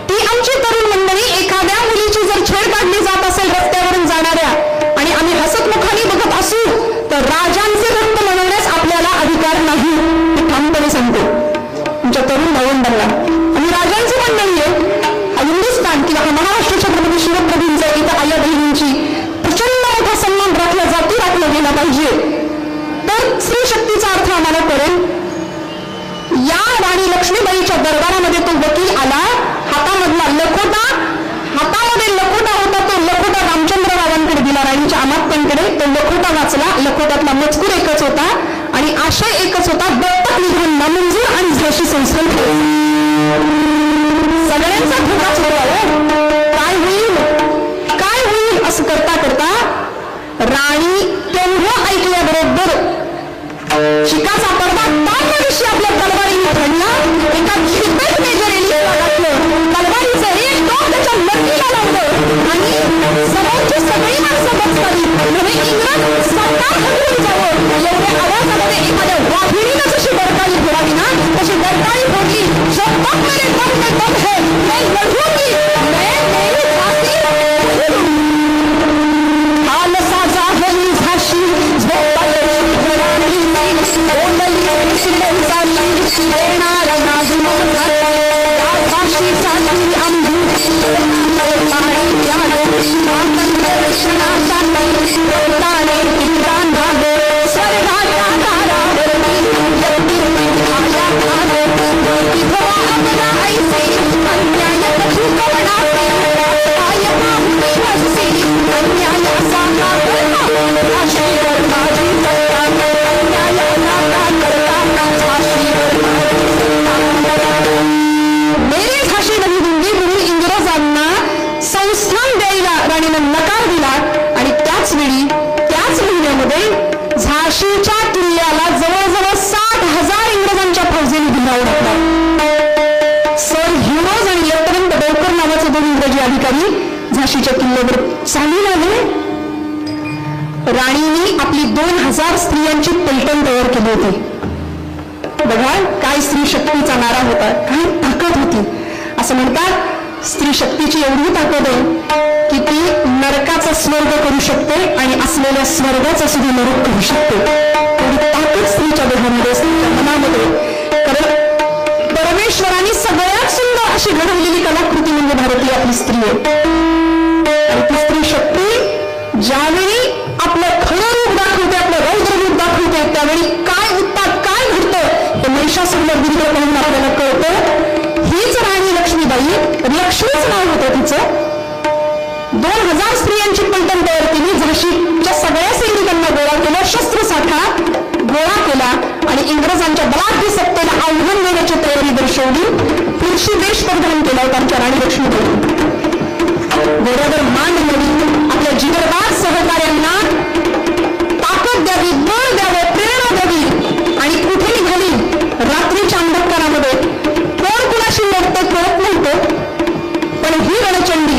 ती आमची तरुण मंडळी एखाद्या मुलीची जर छेड काढली जात असेल रस्त्यावरून जाणाऱ्या आणि आम्ही हसतमुखाने बघत असू तर राजांचे भक्त म्हणण्यास आपल्याला अधिकार नाही. मी ठामपणे सांगतो तुमच्या तरुण भावंडांना. आम्ही राजांची मंडळी आहे. हा हिंदुस्थान किंवा हा महाराष्ट्र छत्रपती शिवप्रभूंचा इथं आया बहिणींची प्रचंड मोठा सन्मान राखला जातो, राखला गेला पाहिजे. तर स्त्री शक्तीचा अर्थ आम्हाला कळेल. या राणी लक्ष्मीबाईच्या दरबारामध्ये तो वकील आला, हातामधला लखोटा, हातामध्ये लखोटा होता, तो लखोटा रामचंद्ररावांकडे दिला, राणीच्या अमात्यांकडे. तो लखोटा वाचला. लखोट्यातला मजकूर एकच होता आणि आशय एकच होता, दत्तक विधान नामंजूर आणि झाशी संस्थान. सगळ्यांचा धोकाच होता. काय होईल काय होईल असं करता करता राणी तेवढं ऐकल्याबरोबर शिकाचा पडदा ताडल्याविषयी आपल्या तलवारीने घडला. एका चिकट मेजर एलिसला घातलं, तलवारीचं एक टोक त्याच्या नक्कीला लावलं आणि समोरची सगळी माणसं बसली. म्हणजे इंग्रज सरकार हटून जावं एवढ्या आवाजामध्ये एखाद्या वाघिणीनं जशी बरकाळी फोडावी ना तशी बरकाळी फोडली. जो तक मेरे दम में दम है मैं लढूंगी, मैं मेरी फांसी येणार माझी झाशीसाठी आम्ही नकार दिला आणि त्याच वेळी त्याच महिन्यामध्ये झाशीच्या किल्ल्याला जवळजवळ 60,000 इंग्रजांच्या फौजेने भिडावून टाकला. सर ह्युरोज आणि लेफ्टनंट बेवकर नावाचे 2 इंग्रजी अधिकारी झाशीच्या किल्ल्यावर चालू लागले. राणीने आपली 2000 स्त्रियांची पलटण तयार केली होती. बघा काय स्त्री शक्तीचा नारा होता, काय ताकद होती. असं म्हणतात स्त्री शक्तीची एवढी ताकद आहे की ती नरकाचा स्वर्ग करू शकते आणि असलेल्या स्वर्गाचा सुद्धा नरक करू शकते. एवढी ताकद स्त्रीच्या देहामध्ये, स्त्रीच्या मनामध्ये. कारण परमेश्वराने सगळ्यात सुंदर अशी घडवलेली कलाकृती म्हणजे भारतीय आपली स्त्री आहे. आणि ती स्त्री शक्ती ज्यावेळी आपलं खरं रूप दाखवते, आपलं रौद्र रूप दाखवते, त्यावेळी काय उत्पाद काय घडतं हे महिषासुरमर्दिनीकडे पाहून आपल्याला कळतं. हीच राणी लक्ष्मीबाई, लक्ष्मीच नाव होतं तिचं. 2000 स्त्रियांची पलटण तयार केली. झाशीच्या सगळ्या सैनिकांना गोळा केला, शस्त्रसाठा गोळा केला आणि इंग्रजांच्या बलाढ्य सत्तेला आव्हान देण्याची तयारी दर्शवली. पुरुषी वेश परिधान केला होता आमच्या राणी लक्ष्मीबाई. घोड्यावर मान मिळवली, आपल्या जिगरबाज सहकार्यांना ताकद द्यावी, बळ द्यावं, प्रेरणा द्यावी आणि कुठे निघाली रात्रीच्या अंधकारामध्ये. कोण कुणाशी लढते कळत नव्हतं, पण ही रणचंडी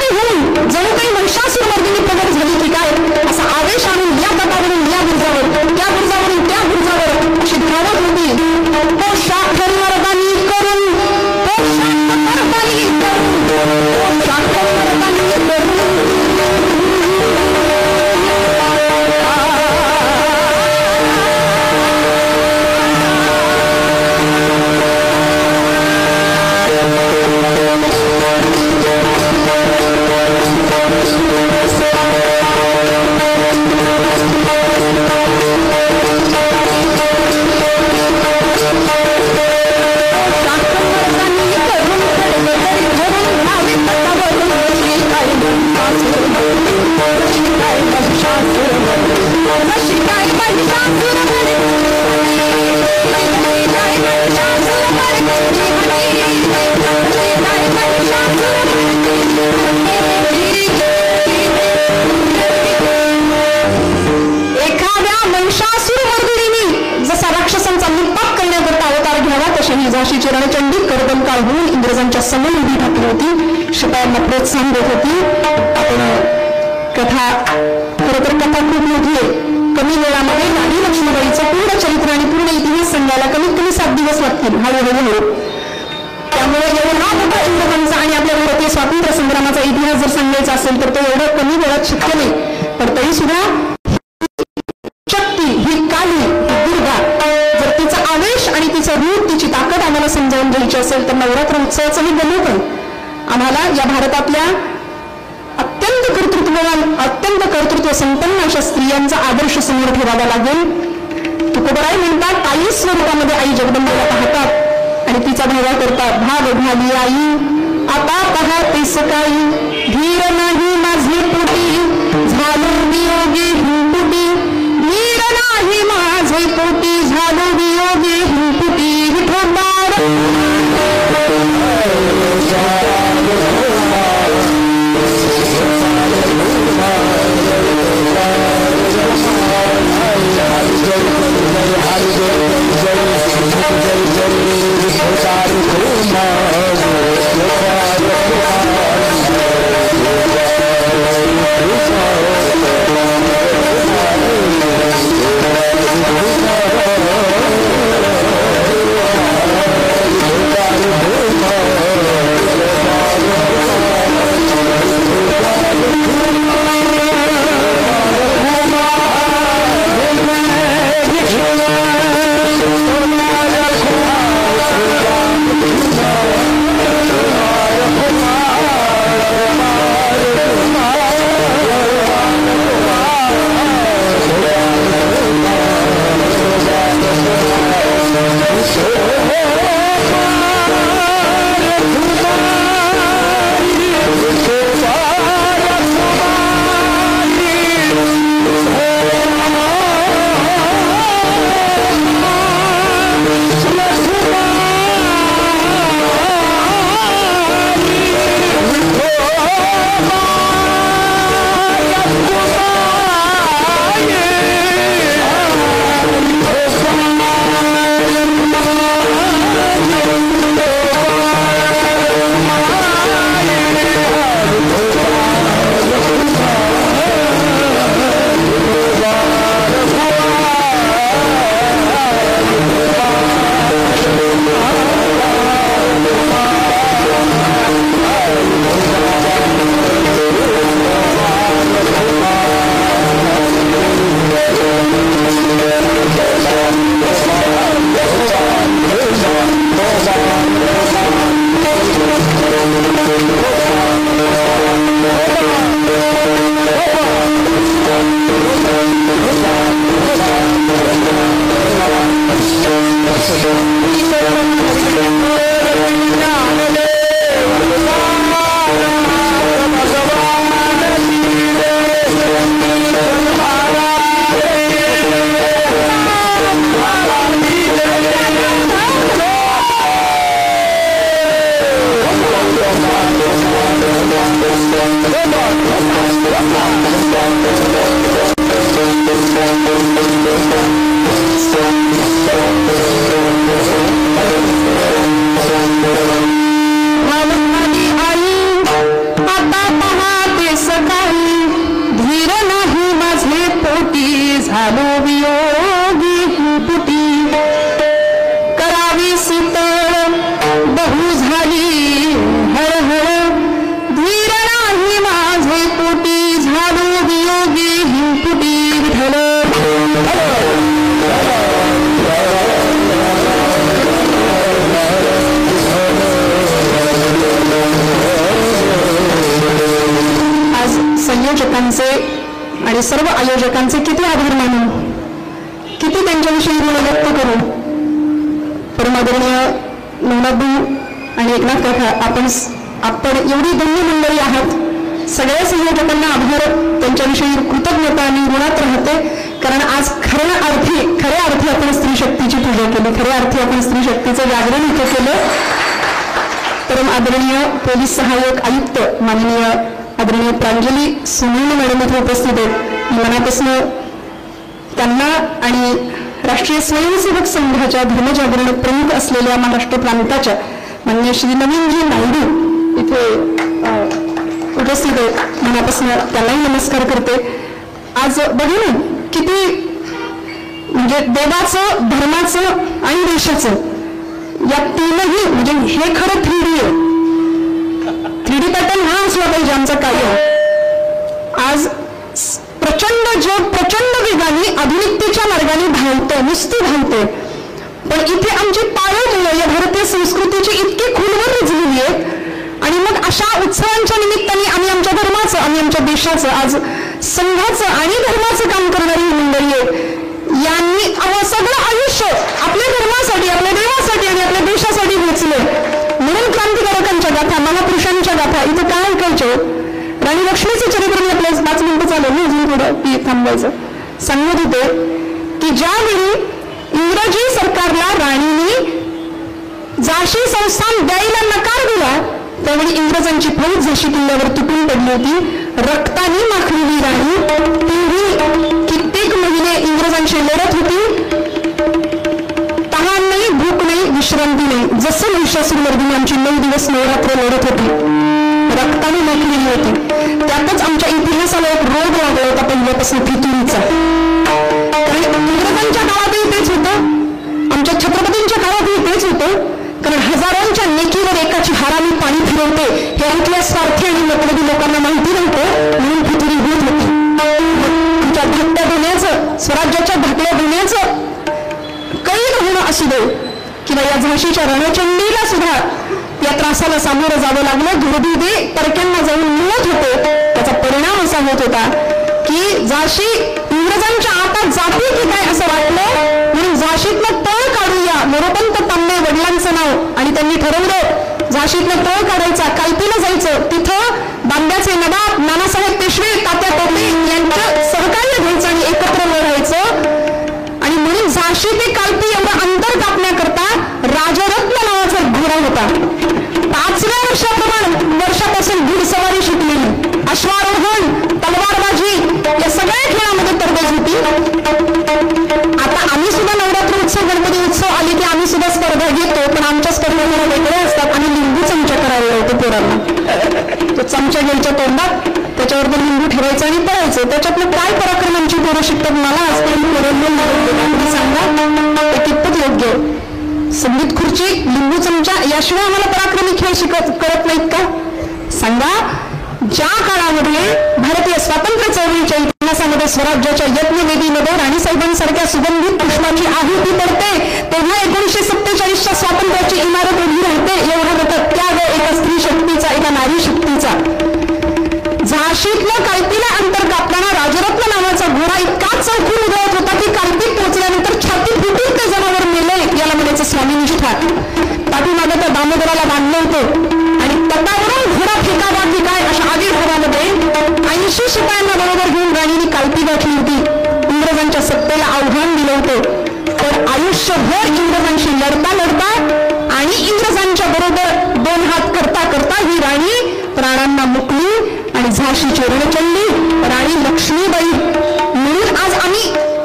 होऊन जणू काही महिषासुरमर्दिनी प्रगट झाली की काय असा आवेश आणून या तटावरून या गुर्जावर, त्या गुर्जावरून त्या गुर्जावर अशी धावत होती. तो शाखर मर्दानी करून, तो शाखर मर्दानी करून, तो शाखर मर्दानी करून. झाशीची रणचंडी करदमकाळ होऊन इंग्रजांच्या समोर उभी ठाकली होती. शिपायांना प्रोत्साहन देत होती. आपण कथा, खरं तर कथा खूप मोठी आहे. कमी वेळामध्ये राणी लक्ष्मीबाईचं पूर्ण चरित्र आणि पूर्ण इतिहास सांगायला कमीत कमी 7 दिवस लागतील हळूहळू. त्यामुळे एवढा मोठा इंग्रजांचा आणि आपल्या भारतीय स्वातंत्र्य संग्रामाचा इतिहास जर सांगायचा असेल तर तो एवढं कमी वेळात शक्य नाही. पण तरी सुद्धा शक्ती ही काली, ही दुर्गा, जर तिचा आवेश आणि तिचं रूप, तिची ताकद आम्हाला समजावून घ्यायची असेल तर नवरात्र उत्सवाचंही गमवतं. आम्हाला या भारतातल्या अत्यंत कर्तृत्व संपन्न अशा स्त्रियांचा आदर्श समोर ठेवावा लागेल. तुकोबराय म्हणतात ताई स्वरूपामध्ये आई जगदंबेला पाहतात आणि तिचा भावा करतात. भाग घाली आई आता पाहतेस काही, धीर नाही माझे पोटी झालो वियोगी हिंपुटी, धीर नाही माझे पोटी झालो वियोगी हिंपुटी. विठोबार आणि सर्व आयोजकांचे किती आभार मानू, किती त्यांच्याविषयी ऋण व्यक्त करू. परमादरणीय नवनाथभाऊ आणि एकनाथ काका, आपण एवढी धन्य मंडळी आहात. सगळ्या संयोजकांना आभार, त्यांच्याविषयी कृतज्ञता आणि ऋणात राहते. कारण आज खऱ्या अर्थी आपण स्त्री शक्तीची पूजा केली, खऱ्या अर्थी आपण स्त्री शक्तीचं जागरण इथे केलं. परम आदरणीय पोलीस सहाय्यक आयुक्त माननीय आदरणीय प्रांजली सुनील मॅडम इथे उपस्थित आहेत. मनापासून त्यांना आणि राष्ट्रीय स्वयंसेवक संघाच्या धर्मजागरण प्रमुख असलेल्या महाराष्ट्र प्रांताच्या माननीय श्री नवीनजी नायडू इथे उपस्थित आहेत. मनापासून त्यांनाही नमस्कार करते. आज बघा ना किती म्हणजे देवाचं, धर्माचं आणि देशाचं या तीनही म्हणजे हे खरं 3D आहे. 3D पॅटर्न हा असला पाहिजे आमचा कार्य. आज प्रचंड जग प्रचंड वेगाने आधुनिकतेच्या मार्गाने धावतं, नुसती धावतं. पण इथे आमची पाळंमुळं या भारतीय संस्कृतीची इतकी खोलवर रुजलेली आहेत. आणि मग अशा उत्सवांच्या निमित्ताने आम्ही आमच्या धर्माचं, आम्ही आमच्या देशाचं, आज संघाचं आणि धर्माचं काम करणारी मंडळी आहेत. यांनी सगळं आयुष्य आपल्या धर्मासाठी, आपल्या देवासाठी आणि आपल्या देशासाठी वेचले. म्हणून क्रांतिकारकांच्या गाथा, महापुरुषांच्या गाथा इथं काय ऐकायचं. राणी लक्ष्मीचं चरित्र मी आपल्या 5 मिनिटं चालू मी अजून थोडं थांबवायचं. सांगत होते की ज्यावेळी इंग्रजी सरकारला राणीने झाशी संस्थान द्यायला नकार दिला, त्यावेळी इंग्रजांची फौज झाशी किल्ल्यावर तुटून पडली होती. रक्ताने माखलेली राणी तीही कित्येक महिने इंग्रजांशी लढत होती. तहान नाही, भूक नाही, विश्रांती नाही. जसं महिषासुरमर्दिनी आमची 9 दिवस नवरात्र लढत होती, रक्ताने माखलेली होती. त्यातच आमच्या इतिहासाला एक रोग लागला होता पहिल्यापासून, फितुरीचा. इंग्रजांच्या काळातही तेच होतं, आमच्या छत्रपतींच्या काळातही तेच होतं. कारण हजारांच्या नेकीवर एकाची हाराने पाणी फिरवते हे ऐकल्या स्वार्थी आणि मतलबी लोकांना माहिती नव्हतं, म्हणून फितुरी होत होती. आमच्या धाकट्या होण्याचं, स्वराज्याच्या धाकल्या होण्याचं कैद होणं असू दे किंवा या झाशीच्या रणचंडीला सुद्धा या त्रासाला सामोरं जावं लागलं. दुर्दैवी परक्यांना जाऊन मिळत होते. त्याचा परिणाम असा होत होता की झाशी इंग्रजांच्या आतात जाते की काय असं वाटलं, म्हणून झाशीतनं तळ काढूया, मोरोपंत तांबे वडिलांचं नाव, आणि त्यांनी ठरवलं झाशीतनं तळ काढायचा, कालपीला जायचं. तिथं बांब्याचे नवाब नानासाहेब पेशवे, तात्या टोपे यांचं सहकार्य घ्यायचं आणि एकत्र लढायचं. आणि म्हणून झाशी ते कालपी एवढं अंतर कापण्याकरता राजरत्न नावाचा घोडा होता. 5व्या वर्षापासून घोडसवारी शिकलेली, अश्वारोहण, तलवारबाजी या सगळ्या खेळामध्ये तरबेज होती. आता आम्ही सुद्धा नवरात्र उत्सव, गणपती उत्सव आले की आम्ही सुद्धा स्पर्धा घेतो, पण आमच्या स्पर्धा जरा वेगळ्या असतात. आम्ही लिंबू चमचा करायला होतो पोरांना. तो चमचा घ्यायच्या तोंडात, त्याच्यावर लिंबू ठेवायचं आणि पळायचं. त्याच्यातलं काय पराक्रम आमची पोरं शिकतात मला आजपर्यंत सांगा, ते कितपत योग्य. संगीत खुर्ची, लिंबू चमचा याशिवाय आम्हाला पराक्रमी खेळ करत नाहीत का सांगा. ज्या काळामध्ये भारतीय स्वातंत्र्य चळवळीच्या इतिहासामध्ये स्वराज्याच्या यज्ञवेदीमध्ये राणीसाहेबांसारख्या सुगंधित पुष्पाची आहुती पडते, तेव्हा 1947च्या स्वातंत्र्याची इमारत उभी राहते. एवढा मोठा त्याग एका स्त्री शक्तीचा, एका नारी शक्तीचा. झाशीतलं कालपीला अंतर कापताना राजरत्न नावाचा घोडा इतका चौकून उधळत होता की कालपीत पोहोचल्यानंतर छाती फुटून ते जनावर मेले. याला म्हणायचं स्वामीनिष्ठा. पाठीमागे त्या दामोदराला बांधलं होतं आणि तटावरून घोडा फेकावा की काय अशा आविर्भावामध्ये 80 शिपायांना बरोबर घेऊन राणीने कालपी गाठली होती. इंग्रजांच्या सत्तेला आव्हान दिलं होतं. तर आयुष्यभर इंग्रजांशी लढता लढता आणि इंग्रजांच्या बरोबर 2 हात करता करता ही राणी प्राणांना मुकली आणि झाशीची रणचंडी राणी लक्ष्मीबाई म्हणून आज आम्ही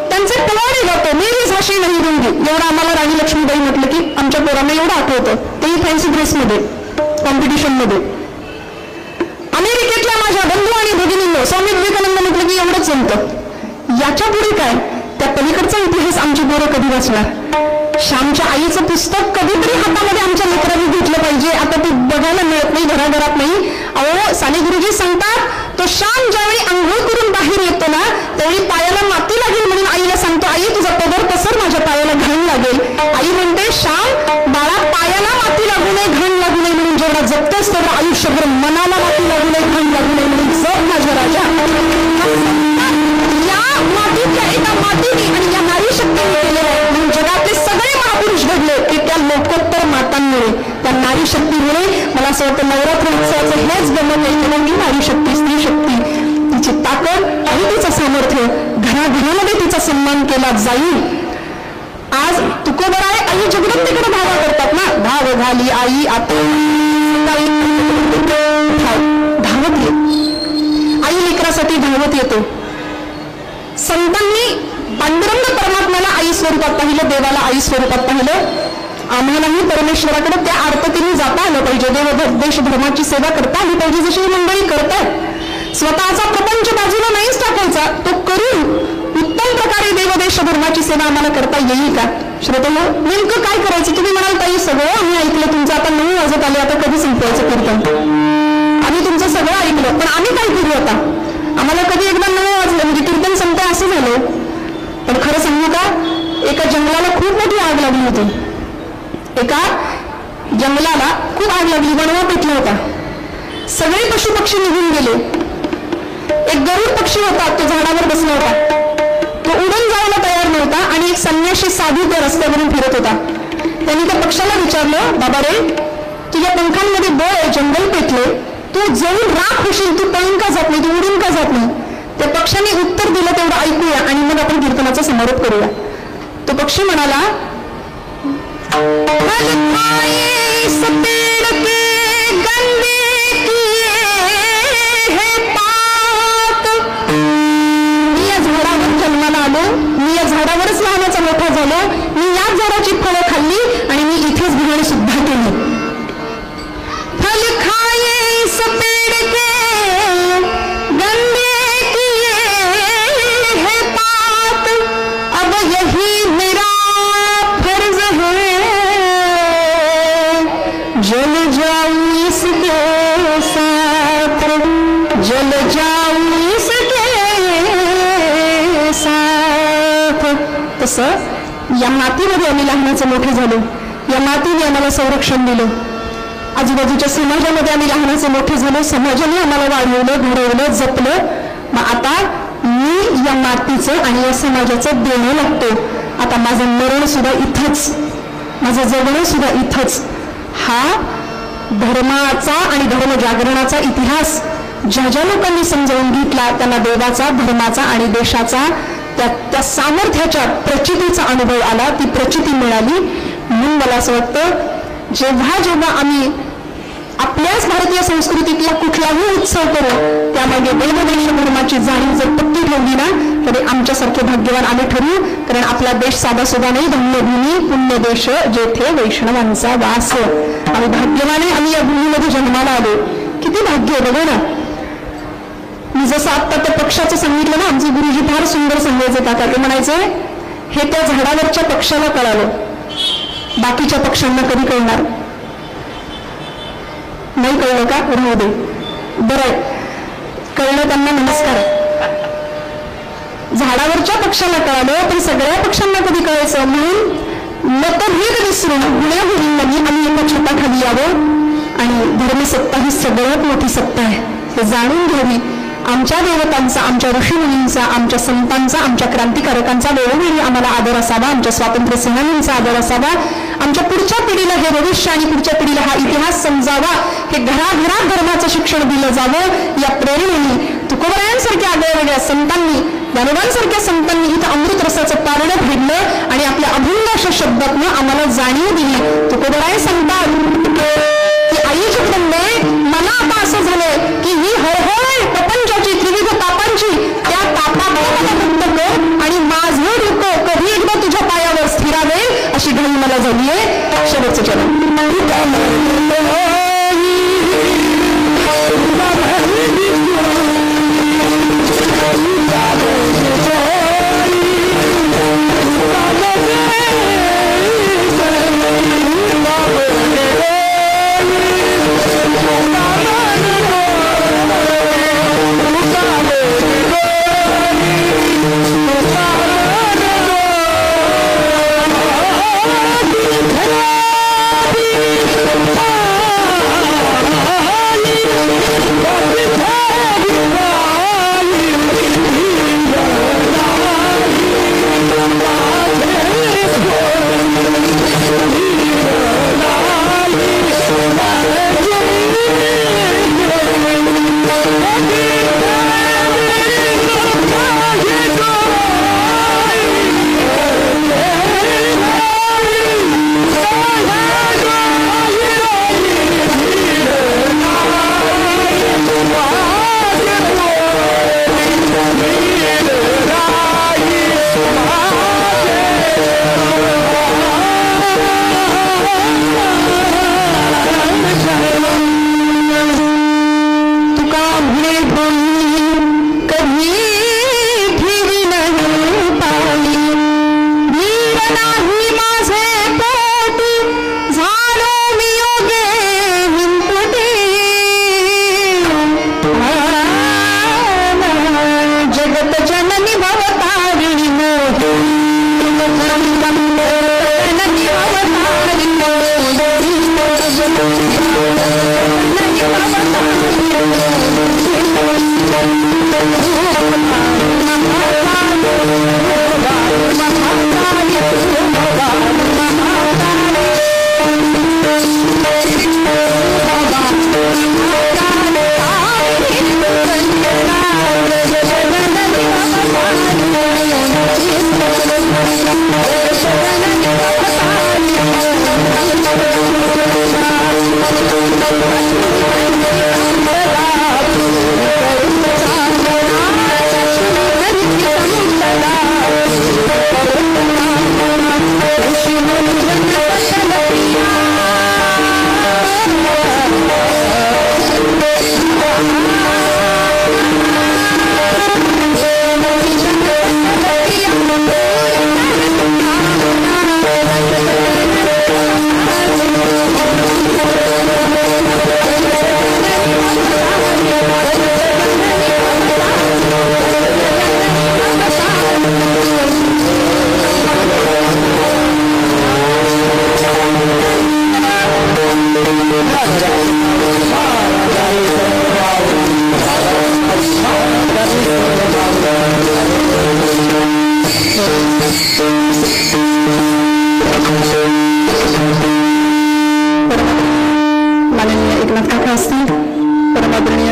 त्यांचे पोवाडे गातो. मेरी झाशी नाही रुंदी एवढं आम्हाला राणी लक्ष्मीबाई म्हटलं की आमच्या पोरांना एवढं आठवतं, तेही फॅन्सी ड्रेसमध्ये कॉम्पिटिशन मध्ये. अमेरिकेतल्या माझ्या बंधू आणि भगिनींनो स्वामी विवेकानंद म्हटलं की एवढंच जमतं. याच्या पुढे काय, त्या पलीकडचा इतिहास आमची पोरं कधी वाचणार? श्यामच्या आईचं पुस्तक कधीतरी हातामध्ये आमच्या लेकरांनी घेतलं पाहिजे. आता ते बघायला मिळत नाही, घराघरात नाही. अहो साने गुरुजी सांगतात, तो श्याम ज्यावेळी आंघोळ करून बाहेर येतो ना त्यावेळी पायाला माती लागेल म्हणून आईला सांगतो, आई तुझा पदर पसर, माझ्या पायाला घाण लागेल. आई म्हणते, श्याम बाळा पायाला माती लागू नये, घाण लागू नये म्हणून जेवढा जगतोस तेवढा आयुष्यभर मनाला माती लागू नये, घाण लागू नये म्हणून जग माझ्या राजा. या मातीच्या एका मातीने आणि या नारी शक्तीने केलेलं आहे. म्हणून जगातले सगळे महापुरुष घडले ते त्या लोकोत्तर मातांमुळे, त्या नारी शक्तीमुळे. मला असं वाटतं नवरात्र उत्सवाचं हेच गमत आहे की नारी शक्ती, स्त्री शक्ती, तिची ताकद आणि तिचं सामर्थ्य, घराघरामध्ये तिचा सन्मान केला जाईल. आज तुकोबराय आई जगदंबेकडे धावा करतात ना, धाव घाली आई आता धावत येत, आई लेकरासाठी धावत येतो. संतांनी पांडुरंग परमात्म्याला आई स्वरूपात पाहिलं, देवाला आई स्वरूपात पाहिलं. आम्हालाही परमेश्वराकडे त्या आर्ततेने जाता आलं पाहिजे, देश धर्माची सेवा करता आली पाहिजे जशी मंडळी करतात. स्वतःचा प्रपंच बाजूला नाहीच टाकायचा, तो करून उत्तम प्रकारे देवदेश धर्माची सेवा आम्हाला करता येईल का? श्रोतेनो, नेमकं काय करायचं? तुम्ही म्हणाल ताई सगळं आम्ही ऐकलं तुमचं, आता 9 वाजत आले, आता कधी संपवायचं कीर्तन? आम्ही तुमचं सगळं ऐकलं, पण आम्ही काय करू आता? आम्हाला कधी एकदा 9 वाजलं म्हणजे कीर्तन संपतंय असं झालं. पण खरं सांगू का, एका जंगलाला खूप मोठी आग लागली होती. एका जंगलाला खूप आग लागली, बनवा पेटला होता. सगळे पशु पक्षी निघून गेले. एक गरुड पक्षी होता, तो झाडावर बसला होता. तो उडून जायला तयार नव्हता आणि एक संन्याशी साधू त्या रस्त्यावरून फिरत होता. त्यांनी त्या पक्षाला विचारलं, बाबा रे, तुझ्या पंखांमध्ये बळ आहे, जंगल पेटले, तू जळून राख होशील, तू पळून का जात नाही, तू उडून का जात नाही? त्या पक्षाने उत्तर दिलं, तेवढं ऐकूया आणि मग आपण कीर्तनाचा समारोप करूया. तो पक्षी म्हणाला, मी या झाडावर जन्माला आलो, मी या झाडावरच लहानाचा मोठा झालो, मी याच झाडाची फळं खाल्ली आणि मी इथेच भिवण सुद्धा केली. फल खाये सपेड के गंदे किए है पात, अब यही मेरा फर्ज है, जल जाऊं इसके साथ, जल जाऊं इसके साथ. तसं या मातीमध्ये आम्ही लहानाचं मोठे झालो, या मातीने आम्हाला संरक्षण दिलं. आजूबाजूच्या समाजामध्ये आम्ही लहानाचे मोठे झालो, समाजाने आम्हाला वाढवलं, घडवलं, जपलं. मग आता मी या मातीचं आणि या समाजाचं देणं लागतो. आता माझं मरण सुद्धा इथंच, माझं जगणं सुद्धा इथंच. हा धर्माचा आणि धर्म जागरणाचा इतिहास ज्या ज्या लोकांनी समजावून घेतला त्यांना देवाचा, धर्माचा आणि देशाचा त्या सामर्थ्याच्या प्रचितीचा अनुभव आला, ती प्रचिती मिळाली. म्हणून मला असं वाटतं जेव्हा जेव्हा आम्ही आपल्याच भारतीय संस्कृतीतला कुठलाही उत्सव करू त्यामागे देवदेश धर्माची जाणीव जर पक्की ठेवली ना तरी आमच्यासारखे भाग्यवान आम्ही ठरू. कारण आपला देश साधा सुद्धा नाही, धन्यभूमी पुण्य देश जेथे वैष्णवांचा वास. आम्ही भाग्यवाने, आम्ही या भूमीमध्ये जन्माला आलो. किती भाग्य आहे बघा ना. मी जसं आत्ता त्या पक्षाचं सांगितलं ना, आमचे गुरुजी फार सुंदर सांगायचे काका. ते म्हणायचे हे त्या झाडावरच्या पक्षाला कळालं, बाकीच्या पक्षांना कधी कळणार नाही. कळलं का? राहू दे, बरं कळलं त्यांना, नमस्कार. झाडावरच्या पक्षाला कळालं पण सगळ्या पक्षांना कधी कळायचं? म्हणून मतभेद विसरून गुण्यागुरींनी आम्ही एका छताखाली यावं आणि धर्मसत्ता ही सगळ्यात मोठी सत्ता आहे हे जाणून घ्यावी. आमच्या देवतांचा, आमच्या ऋषीमुनींचा, आमच्या संतांचा, आमच्या क्रांतिकारकांचा वेळोवेळी आम्हाला आदर असावा, आमच्या स्वातंत्र्य सेनानींचा आदर असावा. आमच्या पुढच्या पिढीला हे भविष्य आणि पुढच्या पिढीला हा इतिहास समजावा. हे घराघरात धर्माचं शिक्षण दिलं जावं. या प्रेरणेने तुकोबरायांसारख्या आगळ्या संतांनी, ज्ञानोबांसारख्या संतांनी इथं अमृत रसाचं पारणं फेडलं आणि आपल्या अभंग अशा शब्दातनं आम्हाला जाणीव दिली. तुकोबराय सांगतात की आई जगदंबे, मला आता असं झालंय की ही हळहळ प्रपंचाची, त्रिविध तापांची जगदंबेचे चरण.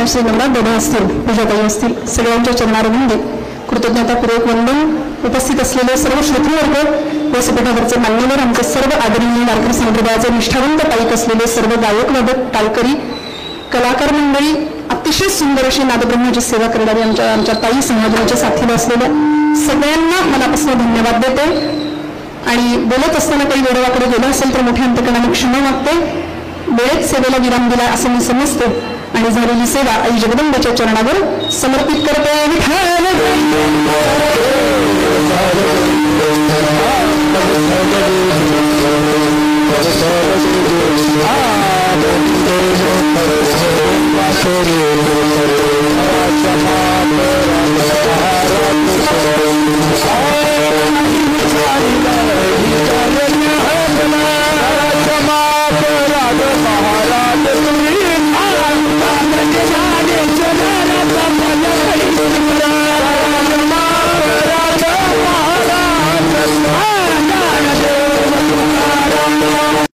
श्री नवनाथ दादा असतील, पूजाताई असतील, सगळ्यांच्या चरणारविंदी कृतज्ञतापूर्वक वंदन. उपस्थित असलेले सर्व श्रोतृवर्ग, व्यासपीठावरचे मान्यवर, आमचे सर्व आदरणीय वारकरी संप्रदायाचे निष्ठावंत पाईक असलेले सर्व गायक वादक टाळकरी कलाकार मंडळी, अतिशय सुंदर अशी नादब्रह्माची सेवा करणारी आमच्या ताई समाजाच्या साथीला असलेल्या सगळ्यांना मनापासून धन्यवाद देते. आणि बोलत असताना काही वेळाकडे गेलं असेल तर मोठ्या अंतकरणाने क्षमा मागते. वेळेत सेवेला विराम दिला असं मी समजते आणि झालेली सेवा आई जगदंबेच्या चरणावर समर्पित करते. महाराज